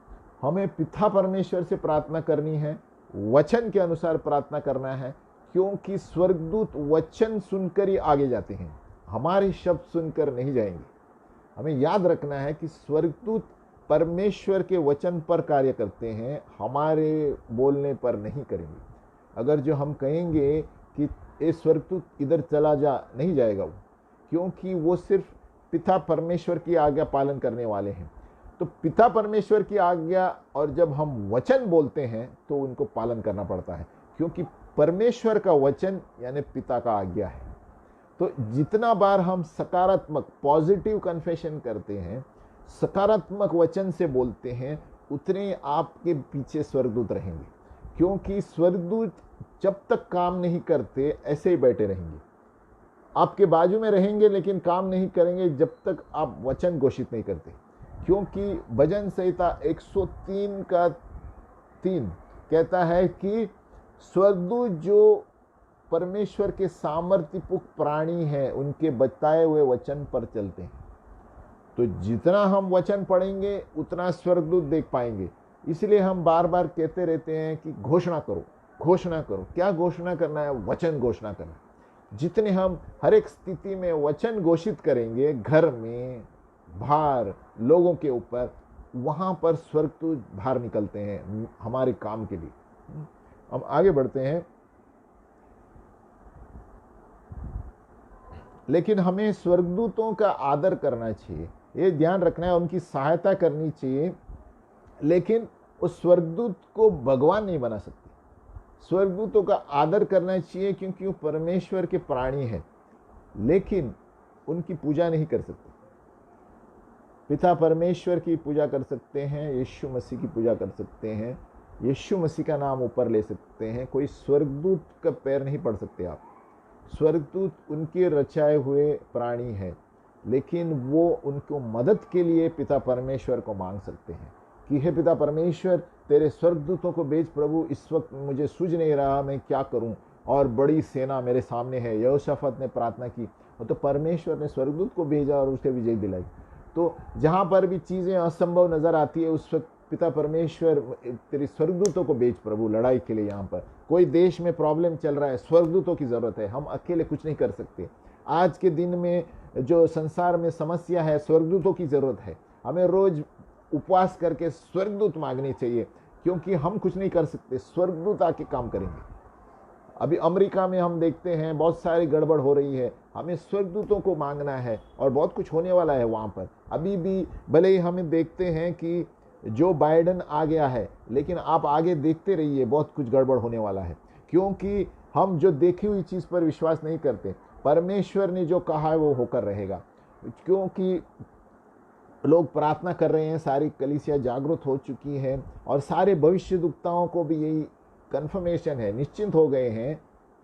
हमें पिता परमेश्वर से प्रार्थना करनी है, वचन के अनुसार प्रार्थना करना है, क्योंकि स्वर्गदूत वचन सुनकर ही आगे जाते हैं, हमारे शब्द सुनकर नहीं जाएंगे। हमें याद रखना है कि स्वर्गदूत परमेश्वर के वचन पर कार्य करते हैं, हमारे बोलने पर नहीं करेंगे। अगर जो हम कहेंगे कि ये स्वर्गदूत इधर चला जा, नहीं जाएगा वो, क्योंकि वो सिर्फ पिता परमेश्वर की आज्ञा पालन करने वाले हैं। तो पिता परमेश्वर की आज्ञा, और जब हम वचन बोलते हैं तो उनको पालन करना पड़ता है, क्योंकि परमेश्वर का वचन यानी पिता का आज्ञा है। तो जितना बार हम सकारात्मक पॉजिटिव कन्फेशन करते हैं, सकारात्मक वचन से बोलते हैं, उतने आपके पीछे स्वर्गदूत रहेंगे। क्योंकि स्वर्गदूत जब तक काम नहीं करते ऐसे ही बैठे रहेंगे, आपके बाजू में रहेंगे लेकिन काम नहीं करेंगे जब तक आप वचन घोषित नहीं करते। क्योंकि भजन संहिता 103 का 3 कहता है कि स्वर्गदूत जो परमेश्वर के सामर्थ्यपूर्ण प्राणी हैं उनके बताए हुए वचन पर चलते हैं। तो जितना हम वचन पढ़ेंगे उतना स्वर्गदूत देख पाएंगे। इसलिए हम बार बार कहते रहते हैं कि घोषणा करो, घोषणा करो। क्या घोषणा करना है? वचन घोषणा करना। जितने हम हर एक स्थिति में वचन घोषित करेंगे, घर में, बाहर, लोगों के ऊपर, वहां पर स्वर्गदूत बाहर निकलते हैं हमारे काम के लिए। हम आगे बढ़ते हैं। लेकिन हमें स्वर्गदूतों का आदर करना चाहिए, ये ध्यान रखना है, उनकी सहायता करनी चाहिए, लेकिन उस स्वर्गदूत को भगवान नहीं बना सकते। स्वर्गदूतों का आदर करना चाहिए क्योंकि वो परमेश्वर के प्राणी हैं, लेकिन उनकी पूजा नहीं कर सकते। पिता परमेश्वर की पूजा कर सकते हैं, यीशु मसीह की पूजा कर सकते हैं, यीशु मसीह का नाम ऊपर ले सकते हैं, कोई स्वर्गदूत का पैर नहीं पड़ सकते आप। स्वर्गदूत उनके रचाए हुए प्राणी हैं, लेकिन वो उनको मदद के लिए पिता परमेश्वर को मांग सकते हैं कि हे पिता परमेश्वर, तेरे स्वर्गदूतों को भेज प्रभु, इस वक्त मुझे सूझ नहीं रहा मैं क्या करूं और बड़ी सेना मेरे सामने है। यहोशाफात ने प्रार्थना की तो परमेश्वर ने स्वर्गदूत को भेजा और उसके विजय दिलाई। तो जहां पर भी चीजें असंभव नजर आती है उस वक्त पिता परमेश्वर, तेरी स्वर्गदूतों को भेज प्रभु लड़ाई के लिए। यहाँ पर कोई देश में प्रॉब्लम चल रहा है, स्वर्गदूतों की जरूरत है, हम अकेले कुछ नहीं कर सकते। आज के दिन में जो संसार में समस्या है, स्वर्गदूतों की जरूरत है। हमें रोज उपवास करके स्वर्गदूत मांगने चाहिए, क्योंकि हम कुछ नहीं कर सकते, स्वर्गदूत आके काम करेंगे। अभी अमेरिका में हम देखते हैं बहुत सारी गड़बड़ हो रही है, हमें स्वर्गदूतों को मांगना है और बहुत कुछ होने वाला है वहाँ पर। अभी भी भले ही हमें देखते हैं कि जो बाइडेन आ गया है, लेकिन आप आगे देखते रहिए, बहुत कुछ गड़बड़ होने वाला है, क्योंकि हम जो देखी हुई चीज़ पर विश्वास नहीं करते। परमेश्वर ने जो कहा है वो होकर रहेगा, क्योंकि लोग प्रार्थना कर रहे हैं, सारी कलीसिया जागरूक हो चुकी है और सारे भविष्यद्वक्ताओं को भी यही कन्फर्मेशन है, निश्चिंत हो गए हैं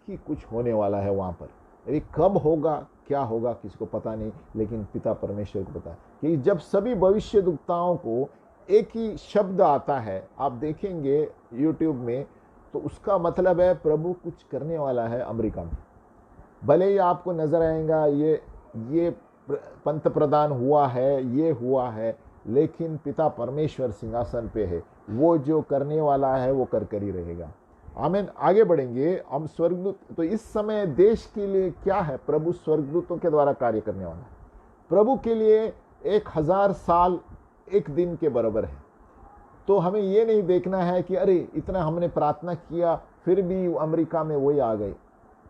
कि कुछ होने वाला है वहाँ पर। अभी कब होगा, क्या होगा, किसी को पता नहीं, लेकिन पिता परमेश्वर को पता है कि जब सभी भविष्यद्वक्ताओं को एक ही शब्द आता है, आप देखेंगे यूट्यूब में, तो उसका मतलब है प्रभु कुछ करने वाला है अमेरिका में। भले ही आपको नजर आएगा ये पंत प्रदान हुआ है, ये हुआ है, लेकिन पिता परमेश्वर सिंहासन पे है, वो जो करने वाला है वो कर ही रहेगा। आमीन। आगे बढ़ेंगे हम। स्वर्गदूत, तो इस समय देश के लिए क्या है? प्रभु स्वर्गदूतों के द्वारा कार्य करने वाला है। प्रभु के लिए 1000 साल एक दिन के बराबर है। तो हमें ये नहीं देखना है कि अरे इतना हमने प्रार्थना किया फिर भी अमेरिका में वही आ गए।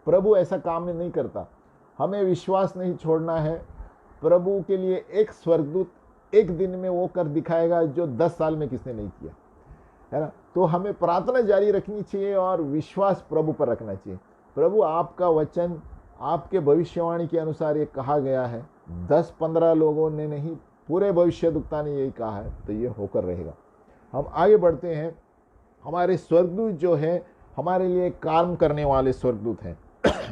प्रभु ऐसा काम नहीं करता। हमें विश्वास नहीं छोड़ना है। प्रभु के लिए एक स्वर्गदूत एक दिन में वो कर दिखाएगा जो 10 साल में किसने नहीं किया, है ना। तो हमें प्रार्थना जारी रखनी चाहिए और विश्वास प्रभु पर रखना चाहिए। प्रभु आपका वचन, आपके भविष्यवाणी के अनुसार ये कहा गया है, 10-15 लोगों ने नहीं, पूरे भविष्यद्वक्ता ने यही कहा है, तो ये होकर रहेगा। हम आगे बढ़ते हैं। हमारे स्वर्गदूत जो है हमारे लिए काम करने वाले स्वर्गदूत हैं।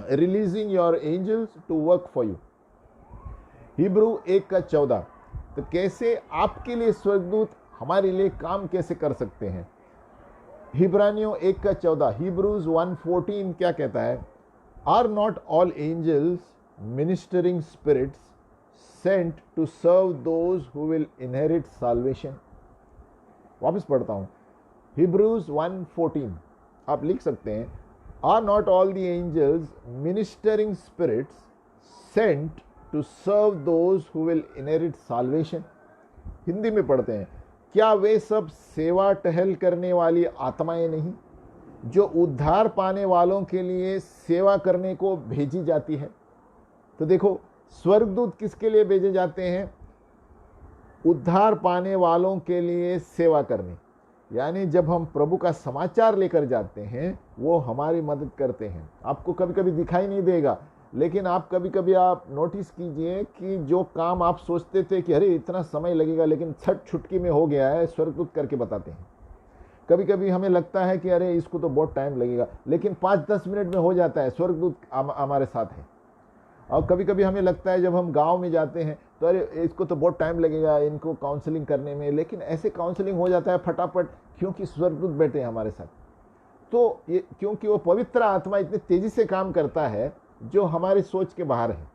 Releasing your angels to work for you, Hebrew 1:14। तो कैसे आपके लिए स्वर्गदूत हमारे लिए काम कैसे कर सकते हैं? हिब्रानियों 1:14, हिब्रूज 1:14 क्या कहता है? Are not all angels ministering spirits sent to serve those who will inherit salvation. वापस पढ़ता हूं, हिब्रूज 1:14 आप लिख सकते हैं, are not all the angels ministering spirits sent to serve those who will inherit salvation. Hindi में पढ़ते हैं, क्या वे सब सेवा टहल करने वाली आत्माएं नहीं जो उद्धार पाने वालों के लिए सेवा करने को भेजी जाती है? तो देखो, स्वर्गदूत किसके लिए भेजे जाते हैं? उद्धार पाने वालों के लिए सेवा करने। यानी जब हम प्रभु का समाचार लेकर जाते हैं वो हमारी मदद करते हैं। आपको कभी कभी दिखाई नहीं देगा, लेकिन आप कभी कभी आप नोटिस कीजिए कि जो काम आप सोचते थे कि अरे इतना समय लगेगा, लेकिन छट छुटकी में हो गया है, स्वर्गदूत करके बताते हैं। कभी कभी हमें लगता है कि अरे इसको तो बहुत टाइम लगेगा, लेकिन 5-10 मिनट में हो जाता है, स्वर्गदूत हमारे साथ है। और कभी कभी हमें लगता है जब हम गांव में जाते हैं तो अरे इसको तो बहुत टाइम लगेगा इनको काउंसलिंग करने में, लेकिन ऐसे काउंसलिंग हो जाता है फटाफट, क्योंकि स्वर्गदूत बैठे हैं हमारे साथ। तो ये क्योंकि वो पवित्र आत्मा इतनी तेजी से काम करता है जो हमारे सोच के बाहर है,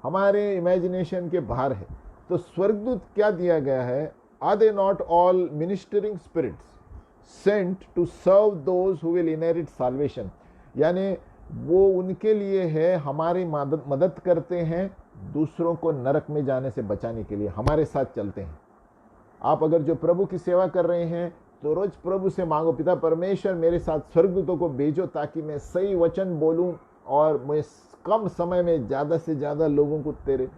हमारे इमेजिनेशन के बाहर है। तो स्वर्गदूत क्या दिया गया है, are they not all ministering spirits sent to serve those who will inherit salvation, यानी वो उनके लिए है, हमारी मदद करते हैं, दूसरों को नरक में जाने से बचाने के लिए हमारे साथ चलते हैं। आप अगर जो प्रभु की सेवा कर रहे हैं तो रोज प्रभु से मांगो, पिता परमेश्वर मेरे साथ स्वर्गदूतों को भेजो ताकि मैं सही वचन बोलूं और मैं कम समय में ज्यादा से ज्यादा लोगों को तेरे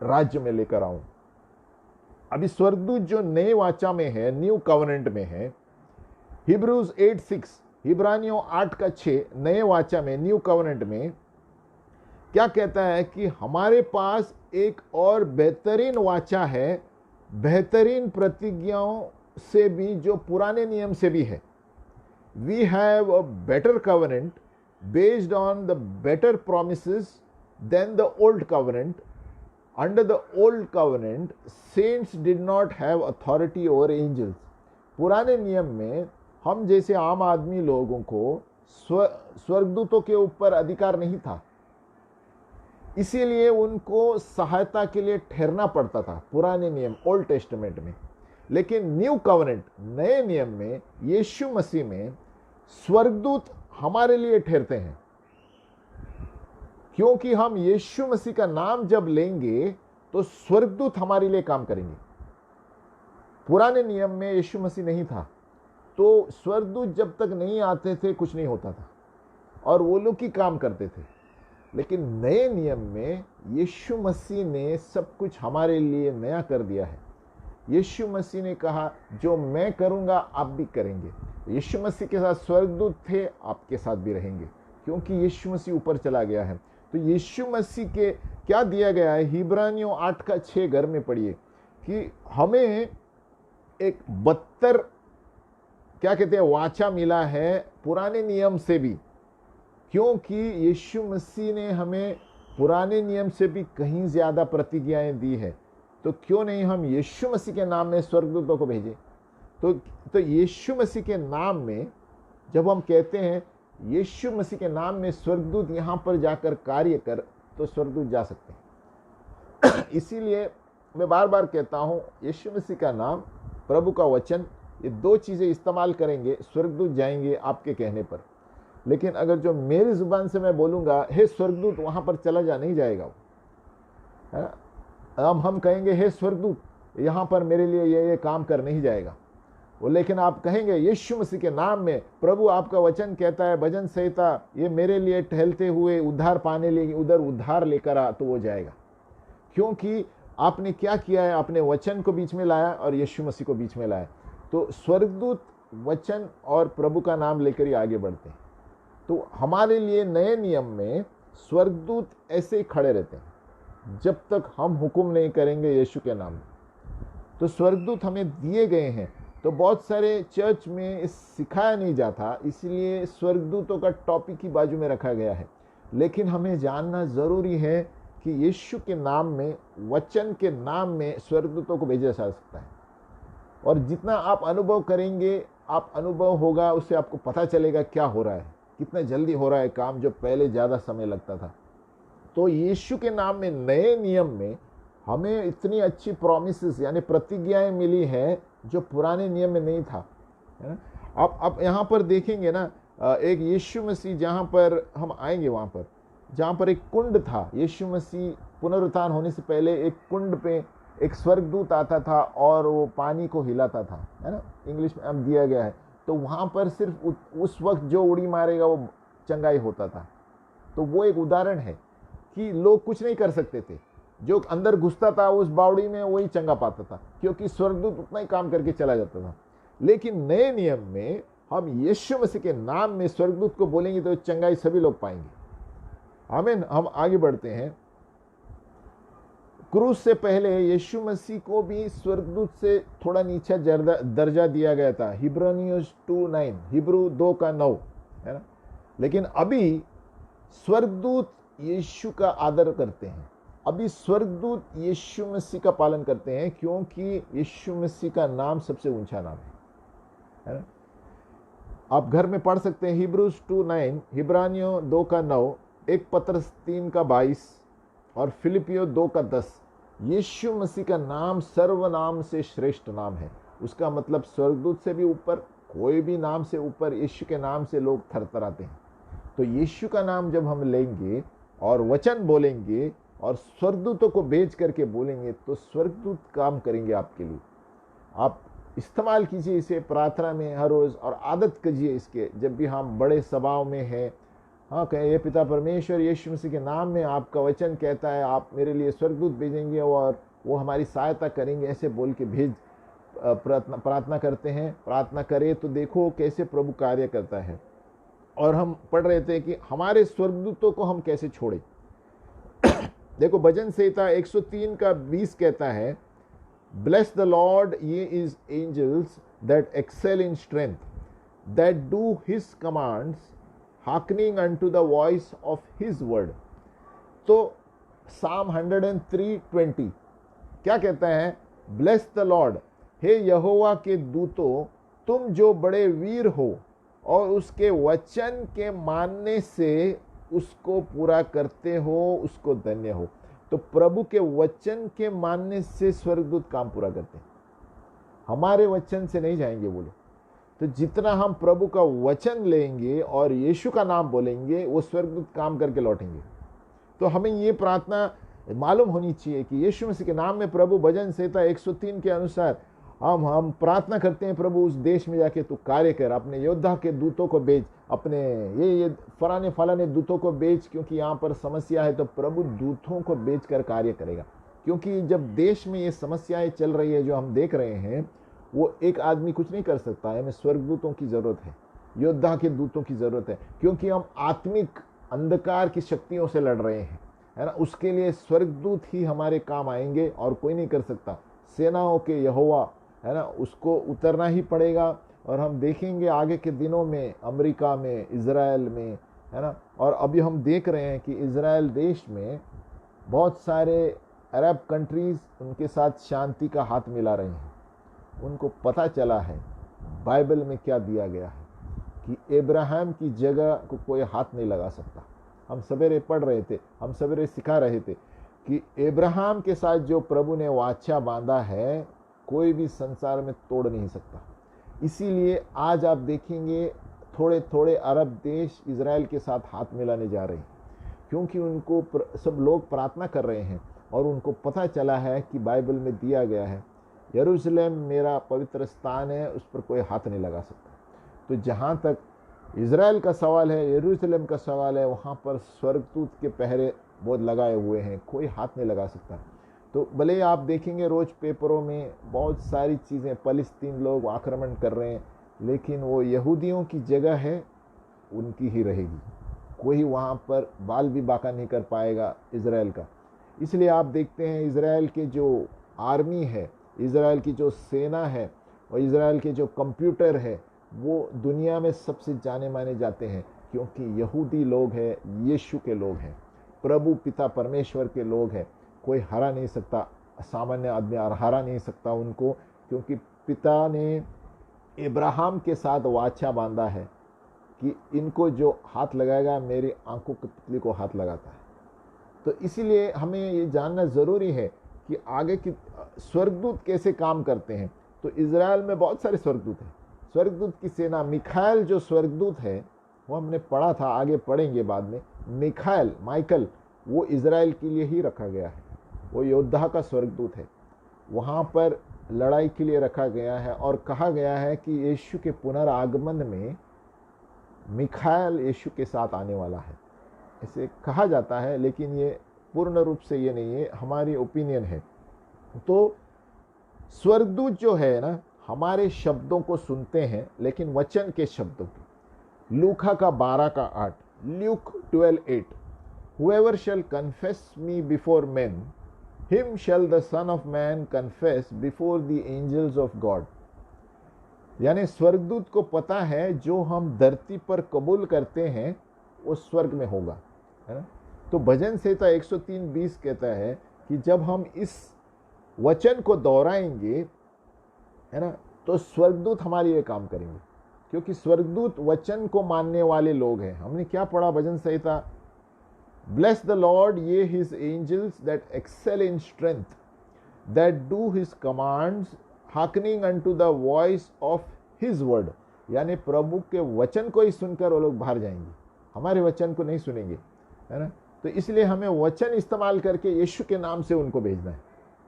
राज्य में लेकर आऊं। अभी स्वर्गदूत जो नए वाचा में है, न्यू कवनेंट में है, हिब्रूज 8:6, इब्रानियों 8:6 नए वाचा में, न्यू कवनेंट में क्या कहता है कि हमारे पास एक और बेहतरीन वाचा है, बेहतरीन प्रतिज्ञाओं से भी जो पुराने नियम से भी है। We have a better covenant based on the better promises than the old covenant. Under the old covenant saints did not have authority over angels. पुराने नियम में हम जैसे आम आदमी लोगों को स्वर्गदूतों के ऊपर अधिकार नहीं था, इसीलिए उनको सहायता के लिए ठहरना पड़ता था पुराने नियम, ओल्ड टेस्टामेंट में। लेकिन न्यू कवनेंट, नए नियम में, यीशु मसीह में स्वर्गदूत हमारे लिए ठहरते हैं, क्योंकि हम यीशु मसीह का नाम जब लेंगे तो स्वर्गदूत हमारे लिए काम करेंगे। पुराने नियम में यीशु मसीह नहीं था, तो स्वर्गदूत जब तक नहीं आते थे कुछ नहीं होता था और वो लोग ही काम करते थे। लेकिन नए नियम में यीशु मसीह ने सब कुछ हमारे लिए नया कर दिया है। यीशु मसीह ने कहा जो मैं करूंगा आप भी करेंगे। यीशु मसीह के साथ स्वर्गदूत थे, आपके साथ भी रहेंगे, क्योंकि यीशु मसीह ऊपर चला गया है। तो यीशु मसीह के क्या दिया गया है, इब्रानियों 8:6 घर में पढ़िए कि हमें एक 72 क्या कहते हैं वाचा मिला है पुराने नियम से भी, क्योंकि यीशु मसीह ने हमें पुराने नियम से भी कहीं ज्यादा प्रतिज्ञाएं दी है। तो क्यों नहीं हम यीशु मसीह के नाम में स्वर्गदूतों को भेजें। तो यीशु मसीह के नाम में जब हम कहते हैं यीशु मसीह के नाम में स्वर्गदूत यहां पर जाकर कार्य कर, तो स्वर्गदूत जा सकते हैं। इसीलिए मैं बार बार कहता हूं यीशु मसीह का नाम, प्रभु का वचन, ये दो चीजें इस्तेमाल करेंगे, स्वर्गदूत जाएंगे आपके कहने पर। लेकिन अगर जो मेरी जुबान से मैं बोलूंगा हे स्वर्गदूत वहां पर चला जा, नहीं जाएगा वो, है ना। हम कहेंगे हे स्वर्गदूत यहां पर मेरे लिए ये काम कर, नहीं जाएगा वो। लेकिन आप कहेंगे यीशु मसीह के नाम में, प्रभु आपका वचन कहता है भजन संहिता ये मेरे लिए टहलते हुए उद्धार पाने लिए उधर उद्धार लेकर आ, तो वो जाएगा। क्योंकि आपने क्या किया है, आपने वचन को बीच में लाया और यीशु मसीह को बीच में लाया। तो स्वर्गदूत वचन और प्रभु का नाम लेकर ही आगे बढ़ते हैं। तो हमारे लिए नए नियम में स्वर्गदूत ऐसे ही खड़े रहते हैं जब तक हम हुक्म नहीं करेंगे यीशु के नाम में। तो स्वर्गदूत हमें दिए गए हैं। तो बहुत सारे चर्च में सिखाया नहीं जाता, इसलिए स्वर्गदूतों का टॉपिक ही बाजू में रखा गया है। लेकिन हमें जानना जरूरी है कि यीशु के नाम में, वचन के नाम में स्वर्गदूतों को भेजा जा सकता है। और जितना आप अनुभव करेंगे, आप अनुभव होगा, उससे आपको पता चलेगा क्या हो रहा है, कितना जल्दी हो रहा है काम, जो पहले ज्यादा समय लगता था। तो यीशु के नाम में नए नियम में हमें इतनी अच्छी प्रॉमिसेस यानी प्रतिज्ञाएं मिली है जो पुराने नियम में नहीं था, है ना। आप यहाँ पर देखेंगे ना, एक यीशु मसीह जहाँ पर हम आएंगे, वहाँ पर जहाँ पर एक कुंड था, यीशु मसीह पुनरुत्थान होने से पहले एक कुंड पे एक स्वर्गदूत आता था और वो पानी को हिलाता था, है ना। इंग्लिश में अब दिया गया है। तो वहाँ पर सिर्फ उस वक्त जो उड़ी मारेगा वो चंगाई होता था। तो वो एक उदाहरण है कि लोग कुछ नहीं कर सकते थे, जो अंदर घुसता था उस बावड़ी में वही चंगा पाता था, क्योंकि स्वर्गदूत उतना ही काम करके चला जाता था। लेकिन नए नियम में हम यीशु मसीह के नाम में स्वर्गदूत को बोलेंगे तो चंगाई सभी लोग पाएंगे। आमीन। हम आगे बढ़ते हैं। क्रूस से पहले यीशु मसीह को भी स्वर्गदूत से थोड़ा नीचा दर्जा दिया गया था। हिब्रानियों 2:9, हिब्रू 2:9 है ना। लेकिन अभी स्वर्गदूत यीशु का आदर करते हैं, अभी स्वर्गदूत यीशु मसीह का पालन करते हैं, क्योंकि यीशु मसीह का नाम सबसे ऊंचा नाम है ना। आप घर में पढ़ सकते हैं हिब्रूज 2:9, हिब्रानियों 2:9, 1 पतरस 3:22 और फिलिपियो 2:10। यीशु मसीह का नाम सर्वनाम से श्रेष्ठ नाम है। उसका मतलब स्वर्गदूत से भी ऊपर, कोई भी नाम से ऊपर यीशु के नाम से लोग थरथराते हैं। तो यीशु का नाम जब हम लेंगे और वचन बोलेंगे और स्वर्गदूतों को भेज करके बोलेंगे, तो स्वर्गदूत काम करेंगे आपके लिए। आप इस्तेमाल कीजिए इसे प्रार्थना में हर रोज, और आदत कीजिए इसके। जब भी हम बड़े सभाओं में हैं, हाँ कहें, ये पिता परमेश्वर यीशु मसीह के नाम में आपका वचन कहता है, आप मेरे लिए स्वर्गदूत भेजेंगे और वो हमारी सहायता करेंगे, ऐसे बोल के प्रार्थना करते हैं। प्रार्थना करें तो देखो कैसे प्रभु कार्य करता है। और हम पढ़ रहे थे कि हमारे स्वर्गदूतों को हम कैसे छोड़े। देखो भजन संहिता 103:20 कहता है, bless the Lord ye his angels that excel in strength, that do his commands, hearkening unto the voice of his word। तो Psalm 103:20 क्या कहता है? ब्लेस द लॉर्ड, हे यहोवा के दूतों, तुम जो बड़े वीर हो और उसके वचन के मानने से उसको पूरा करते हो, उसको धन्य हो। तो प्रभु के वचन के मानने से स्वर्गदूत काम पूरा करते हैं, हमारे वचन से नहीं जाएंगे बोले। तो जितना हम प्रभु का वचन लेंगे और यीशु का नाम बोलेंगे, वो स्वर्गदूत काम करके लौटेंगे। तो हमें ये प्रार्थना मालूम होनी चाहिए कि यीशु मसीह के नाम में प्रभु भजन संहिता 103 के अनुसार हम प्रार्थना करते हैं, प्रभु उस देश में जाके तू कार्य कर, अपने योद्धा के दूतों को भेज, अपने ये फलाने दूतों को भेज, क्योंकि यहाँ पर समस्या है। तो प्रभु दूतों को भेज कर कार्य करेगा, क्योंकि जब देश में ये समस्याएं चल रही है जो हम देख रहे हैं, वो एक आदमी कुछ नहीं कर सकता है। हमें स्वर्गदूतों की जरूरत है, योद्धा के दूतों की जरूरत है, क्योंकि हम आत्मिक अंधकार की शक्तियों से लड़ रहे हैं, है ना। उसके लिए स्वर्गदूत ही हमारे काम आएंगे और कोई नहीं कर सकता। सेनाओं के यहोवा, है ना, उसको उतरना ही पड़ेगा। और हम देखेंगे आगे के दिनों में अमेरिका में, इजराइल में, है ना। और अभी हम देख रहे हैं कि इजराइल देश में बहुत सारे अरब कंट्रीज उनके साथ शांति का हाथ मिला रहे हैं। उनको पता चला है बाइबल में क्या दिया गया है कि अब्राहम की जगह को कोई हाथ नहीं लगा सकता। हम सवेरे पढ़ रहे थे, हम सवेरे सिखा रहे थे कि अब्राहम के साथ जो प्रभु ने वाचा बांधा है, कोई भी संसार में तोड़ नहीं सकता। इसीलिए आज आप देखेंगे थोड़े थोड़े अरब देश इजराइल के साथ हाथ मिलाने जा रहे हैं, क्योंकि उनको सब लोग प्रार्थना कर रहे हैं और उनको पता चला है कि बाइबल में दिया गया है, यरूशलेम मेरा पवित्र स्थान है, उस पर कोई हाथ नहीं लगा सकता। तो जहाँ तक इजराइल का सवाल है, यरूशलेम का सवाल है, वहाँ पर स्वर्गदूत के पहरे बहुत लगाए हुए हैं, कोई हाथ नहीं लगा सकता। तो भले आप देखेंगे रोज पेपरों में बहुत सारी चीज़ें, फलस्तीन लोग आक्रमण कर रहे हैं, लेकिन वो यहूदियों की जगह है, उनकी ही रहेगी। कोई वहाँ पर बाल भी बाका नहीं कर पाएगा इजराइल का। इसलिए आप देखते हैं इजराइल के जो आर्मी है, इजराइल की जो सेना है और इजराइल के जो कंप्यूटर है, वो दुनिया में सबसे जाने माने जाते हैं, क्योंकि यहूदी लोग हैं, यीशु के लोग हैं, प्रभु पिता परमेश्वर के लोग हैं। कोई हरा नहीं सकता, सामान्य आदमी हरा नहीं सकता उनको, क्योंकि पिता ने अब्राहम के साथ वाचा बांधा है कि इनको जो हाथ लगाएगा मेरी आंखों की पुतली को हाथ लगाता है। तो इसीलिए हमें ये जानना ज़रूरी है कि आगे की स्वर्गदूत कैसे काम करते हैं। तो इजराइल में बहुत सारे स्वर्गदूत हैं। स्वर्गदूत की सेना, मिखाएल जो स्वर्गदूत है, वो हमने पढ़ा था, आगे पढ़ेंगे बाद में। माइकल वो इजराइल के लिए ही रखा गया है, वो योद्धा का स्वर्गदूत है, वहाँ पर लड़ाई के लिए रखा गया है। और कहा गया है कि यीशु के पुनरागमन में मिखाएल यीशु के साथ आने वाला है, ऐसे कहा जाता है, लेकिन ये पूर्ण रूप से ये नहीं है, हमारी ओपिनियन है। तो स्वर्गदूत जो है ना, हमारे शब्दों को सुनते हैं, लेकिन वचन के शब्दों की। लूका का 12:8, Luke 12:8, Whoever shall confess me before men, Him shall the Son of Man confess before the angels of God. यानी स्वर्गदूत को पता है जो हम धरती पर कबूल करते हैं वो स्वर्ग में होगा, है ना। तो भजन संहिता 103:20 कहता है कि जब हम इस वचन को दोहराएंगे, है ना, तो स्वर्गदूत हमारे लिए काम करेंगे, क्योंकि स्वर्गदूत वचन को मानने वाले लोग हैं। हमने क्या पढ़ा भजन संहिता? Bless the Lord, ye his angels that excel in strength, that do his commands, hearkening unto the voice of his word. यानी प्रभु के वचन को ही सुनकर वो लोग बाहर जाएंगे, हमारे वचन को नहीं सुनेंगे, है ना। तो इसलिए हमें वचन इस्तेमाल करके यीशु के नाम से उनको भेजना है।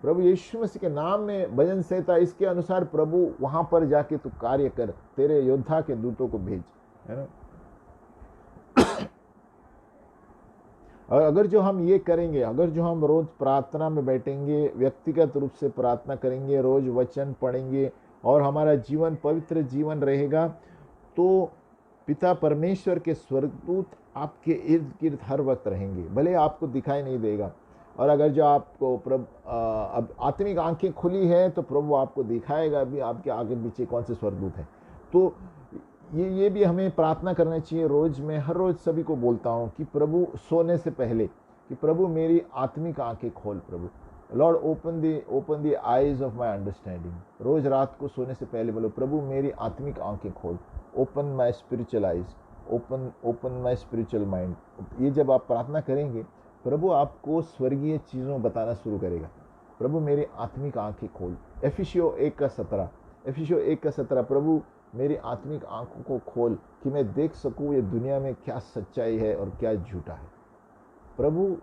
प्रभु यीशु मसीह के नाम में भजन संहिता इसके अनुसार, प्रभु वहां पर जाके तू कार्य कर, तेरे योद्धा के दूतों को भेज, है ना। और अगर जो हम ये करेंगे, अगर जो हम रोज प्रार्थना में बैठेंगे, व्यक्तिगत रूप से प्रार्थना करेंगे, रोज वचन पढ़ेंगे और हमारा जीवन पवित्र जीवन रहेगा, तो पिता परमेश्वर के स्वर्गदूत आपके इर्द गिर्द हर वक्त रहेंगे, भले आपको दिखाई नहीं देगा। और अगर जो आपको अब आत्मिक आंखें खुली है तो प्रभु आपको दिखाएगा भी आपके आगे पीछे कौन से स्वर्गदूत हैं। तो ये भी हमें प्रार्थना करना चाहिए रोज। मैं हर रोज सभी को बोलता हूँ कि प्रभु सोने से पहले कि प्रभु मेरी आत्मिक आंखें खोल, प्रभु lord open the eyes of my understanding. रोज रात को सोने से पहले बोलो, प्रभु मेरी आत्मिक आंखें खोल, open my spiritual eyes, open my spiritual mind. ये जब आप प्रार्थना करेंगे, प्रभु आपको स्वर्गीय चीज़ों बताना शुरू करेगा। प्रभु मेरी आत्मिक आंखें खोल। एफिसियों 1:17, प्रभु मेरी आत्मिक आंखों को खोल कि मैं देख सकूं ये दुनिया में क्या सच्चाई है और क्या झूठा है। प्रभु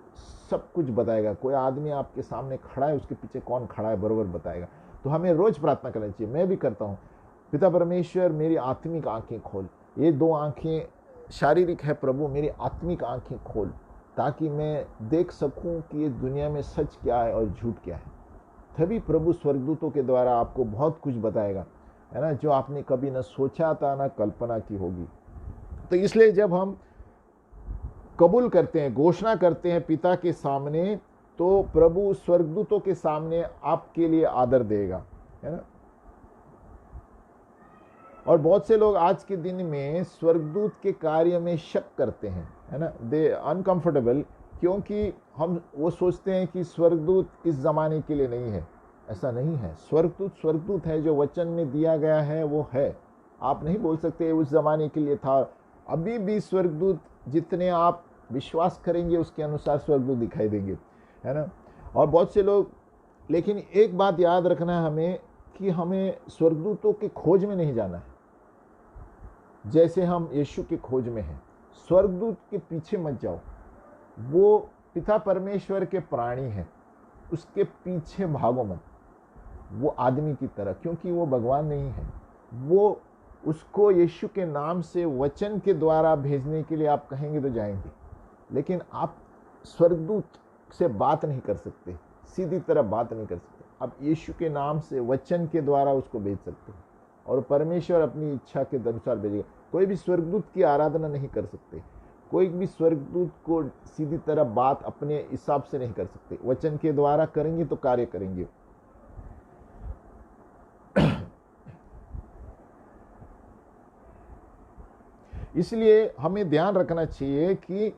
सब कुछ बताएगा। कोई आदमी आपके सामने खड़ा है, उसके पीछे कौन खड़ा है बरोबर बताएगा। तो हमें रोज प्रार्थना करना चाहिए, मैं भी करता हूँ, पिता परमेश्वर मेरी आत्मिक आंखें खोल। ये 2 आंखें शारीरिक है, प्रभु मेरी आत्मिक आंखें खोल, ताकि मैं देख सकूं कि ये दुनिया में सच क्या है और झूठ क्या है। तभी प्रभु स्वर्गदूतों के द्वारा आपको बहुत कुछ बताएगा, है ना, जो आपने कभी न सोचा था न कल्पना की होगी। तो इसलिए जब हम कबूल करते हैं, घोषणा करते हैं पिता के सामने, तो प्रभु स्वर्गदूतों के सामने आपके लिए आदर देगा, है ना। और बहुत से लोग आज के दिन में स्वर्गदूत के कार्य में शक करते हैं, है ना, दे अनकंफर्टेबल, क्योंकि हम वो सोचते हैं कि स्वर्गदूत इस जमाने के लिए नहीं है। ऐसा नहीं है। स्वर्गदूत है, जो वचन में दिया गया है वो है। आप नहीं बोल सकते उस जमाने के लिए था। अभी भी स्वर्गदूत जितने आप विश्वास करेंगे उसके अनुसार स्वर्गदूत दिखाई देंगे, है ना। और बहुत से लोग, लेकिन एक बात याद रखना है हमें कि हमें स्वर्गदूतों की खोज में नहीं जाना है जैसे हम यीशु की खोज में हैं। स्वर्गदूत के पीछे मत जाओ, वो पिता परमेश्वर के प्राणी है, उसके पीछे भागो मत वो आदमी की तरह, क्योंकि वो भगवान नहीं है। वो उसको यीशु के नाम से वचन के द्वारा भेजने के लिए आप कहेंगे तो जाएंगे, लेकिन आप स्वर्गदूत से बात नहीं कर सकते, सीधी तरह बात नहीं कर सकते। आप यीशु के नाम से वचन के द्वारा उसको भेज सकते हैं और परमेश्वर अपनी इच्छा के अनुसार भेजेगा। कोई भी स्वर्गदूत की आराधना नहीं कर सकते, कोई भी स्वर्गदूत को सीधी तरह बात अपने हिसाब से नहीं कर सकते। वचन के द्वारा करेंगे तो कार्य करेंगे। इसलिए हमें ध्यान रखना चाहिए कि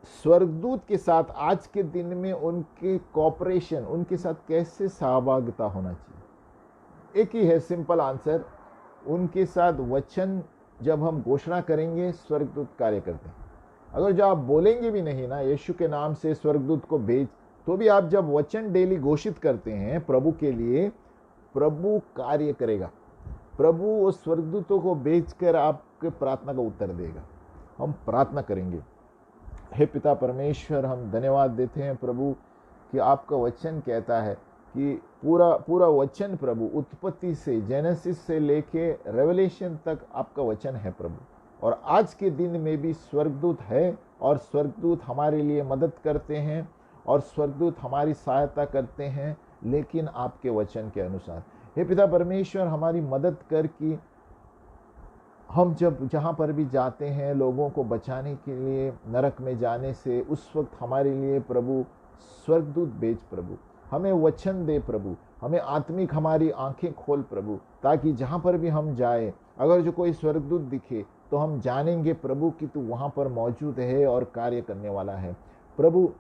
स्वर्गदूत के साथ आज के दिन में उनके कॉपरेशन, उनके साथ कैसे सहभागिता होना चाहिए। एक ही है सिंपल आंसर, उनके साथ वचन जब हम घोषणा करेंगे स्वर्गदूत कार्य करते हैं। अगर जो आप बोलेंगे भी नहीं ना यीशु के नाम से स्वर्गदूत को भेज, तो भी आप जब वचन डेली घोषित करते हैं प्रभु के लिए, प्रभु कार्य करेगा। प्रभु उस स्वर्गदूतों को भेजकर आपके प्रार्थना का उत्तर देगा। हम प्रार्थना करेंगे। हे पिता परमेश्वर, हम धन्यवाद देते हैं प्रभु कि आपका वचन कहता है कि पूरा वचन प्रभु उत्पत्ति से, जेनेसिस से लेके रेवलेशन तक आपका वचन है प्रभु। और आज के दिन में भी स्वर्गदूत है और स्वर्गदूत हमारे लिए मदद करते हैं और स्वर्गदूत हमारी सहायता करते हैं, लेकिन आपके वचन के अनुसार। हे पिता परमेश्वर, हमारी मदद कर कि हम जब जहाँ पर भी जाते हैं लोगों को बचाने के लिए नरक में जाने से, उस वक्त हमारे लिए प्रभु स्वर्गदूत भेज प्रभु। हमें वचन दे प्रभु, हमें आत्मिक हमारी आंखें खोल प्रभु, ताकि जहाँ पर भी हम जाए, अगर जो कोई स्वर्गदूत दिखे तो हम जानेंगे प्रभु कि तू वहाँ पर मौजूद है और कार्य करने वाला है। प्रभु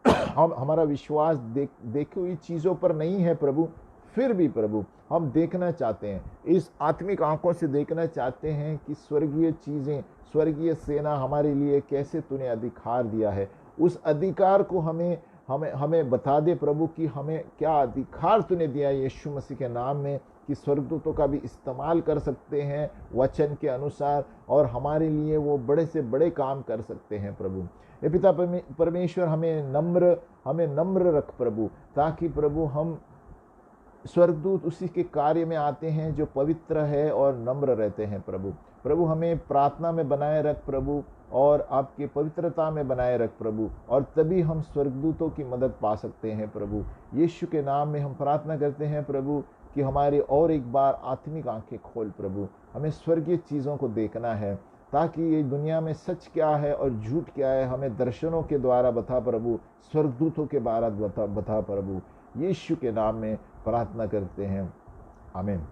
हम हमारा विश्वास देखी हुई चीज़ों पर नहीं है प्रभु, फिर भी प्रभु हम देखना चाहते हैं, इस आत्मिक आंखों से देखना चाहते हैं कि स्वर्गीय चीज़ें, स्वर्गीय सेना हमारे लिए कैसे तूने अधिकार दिया है। उस अधिकार को हमें हमें हमें बता दे प्रभु कि हमें क्या अधिकार तूने दिया है यीशु मसीह के नाम में, कि स्वर्गदूतों का भी इस्तेमाल कर सकते हैं वचन के अनुसार, और हमारे लिए वो बड़े से बड़े काम कर सकते हैं प्रभु। हे पिता परमेश्वर, हमें नम्र रख प्रभु, ताकि प्रभु हम स्वर्गदूत उसी के कार्य में आते हैं जो पवित्र है और नम्र रहते हैं प्रभु। प्रभु हमें प्रार्थना में बनाए रख प्रभु, और आपकी पवित्रता में बनाए रख प्रभु, और तभी हम स्वर्गदूतों की मदद पा सकते हैं प्रभु। यीशु के नाम में हम प्रार्थना करते हैं प्रभु कि हमारी और एक बार आत्मिक आंखें खोल प्रभु, हमें स्वर्गीय चीज़ों को देखना है, ताकि ये दुनिया में सच क्या है और झूठ क्या है हमें दर्शनों के द्वारा बता प्रभु, स्वर्गदूतों के द्वारा बता प्रभु। यीशु के नाम में प्रार्थना करते हैं, आमीन।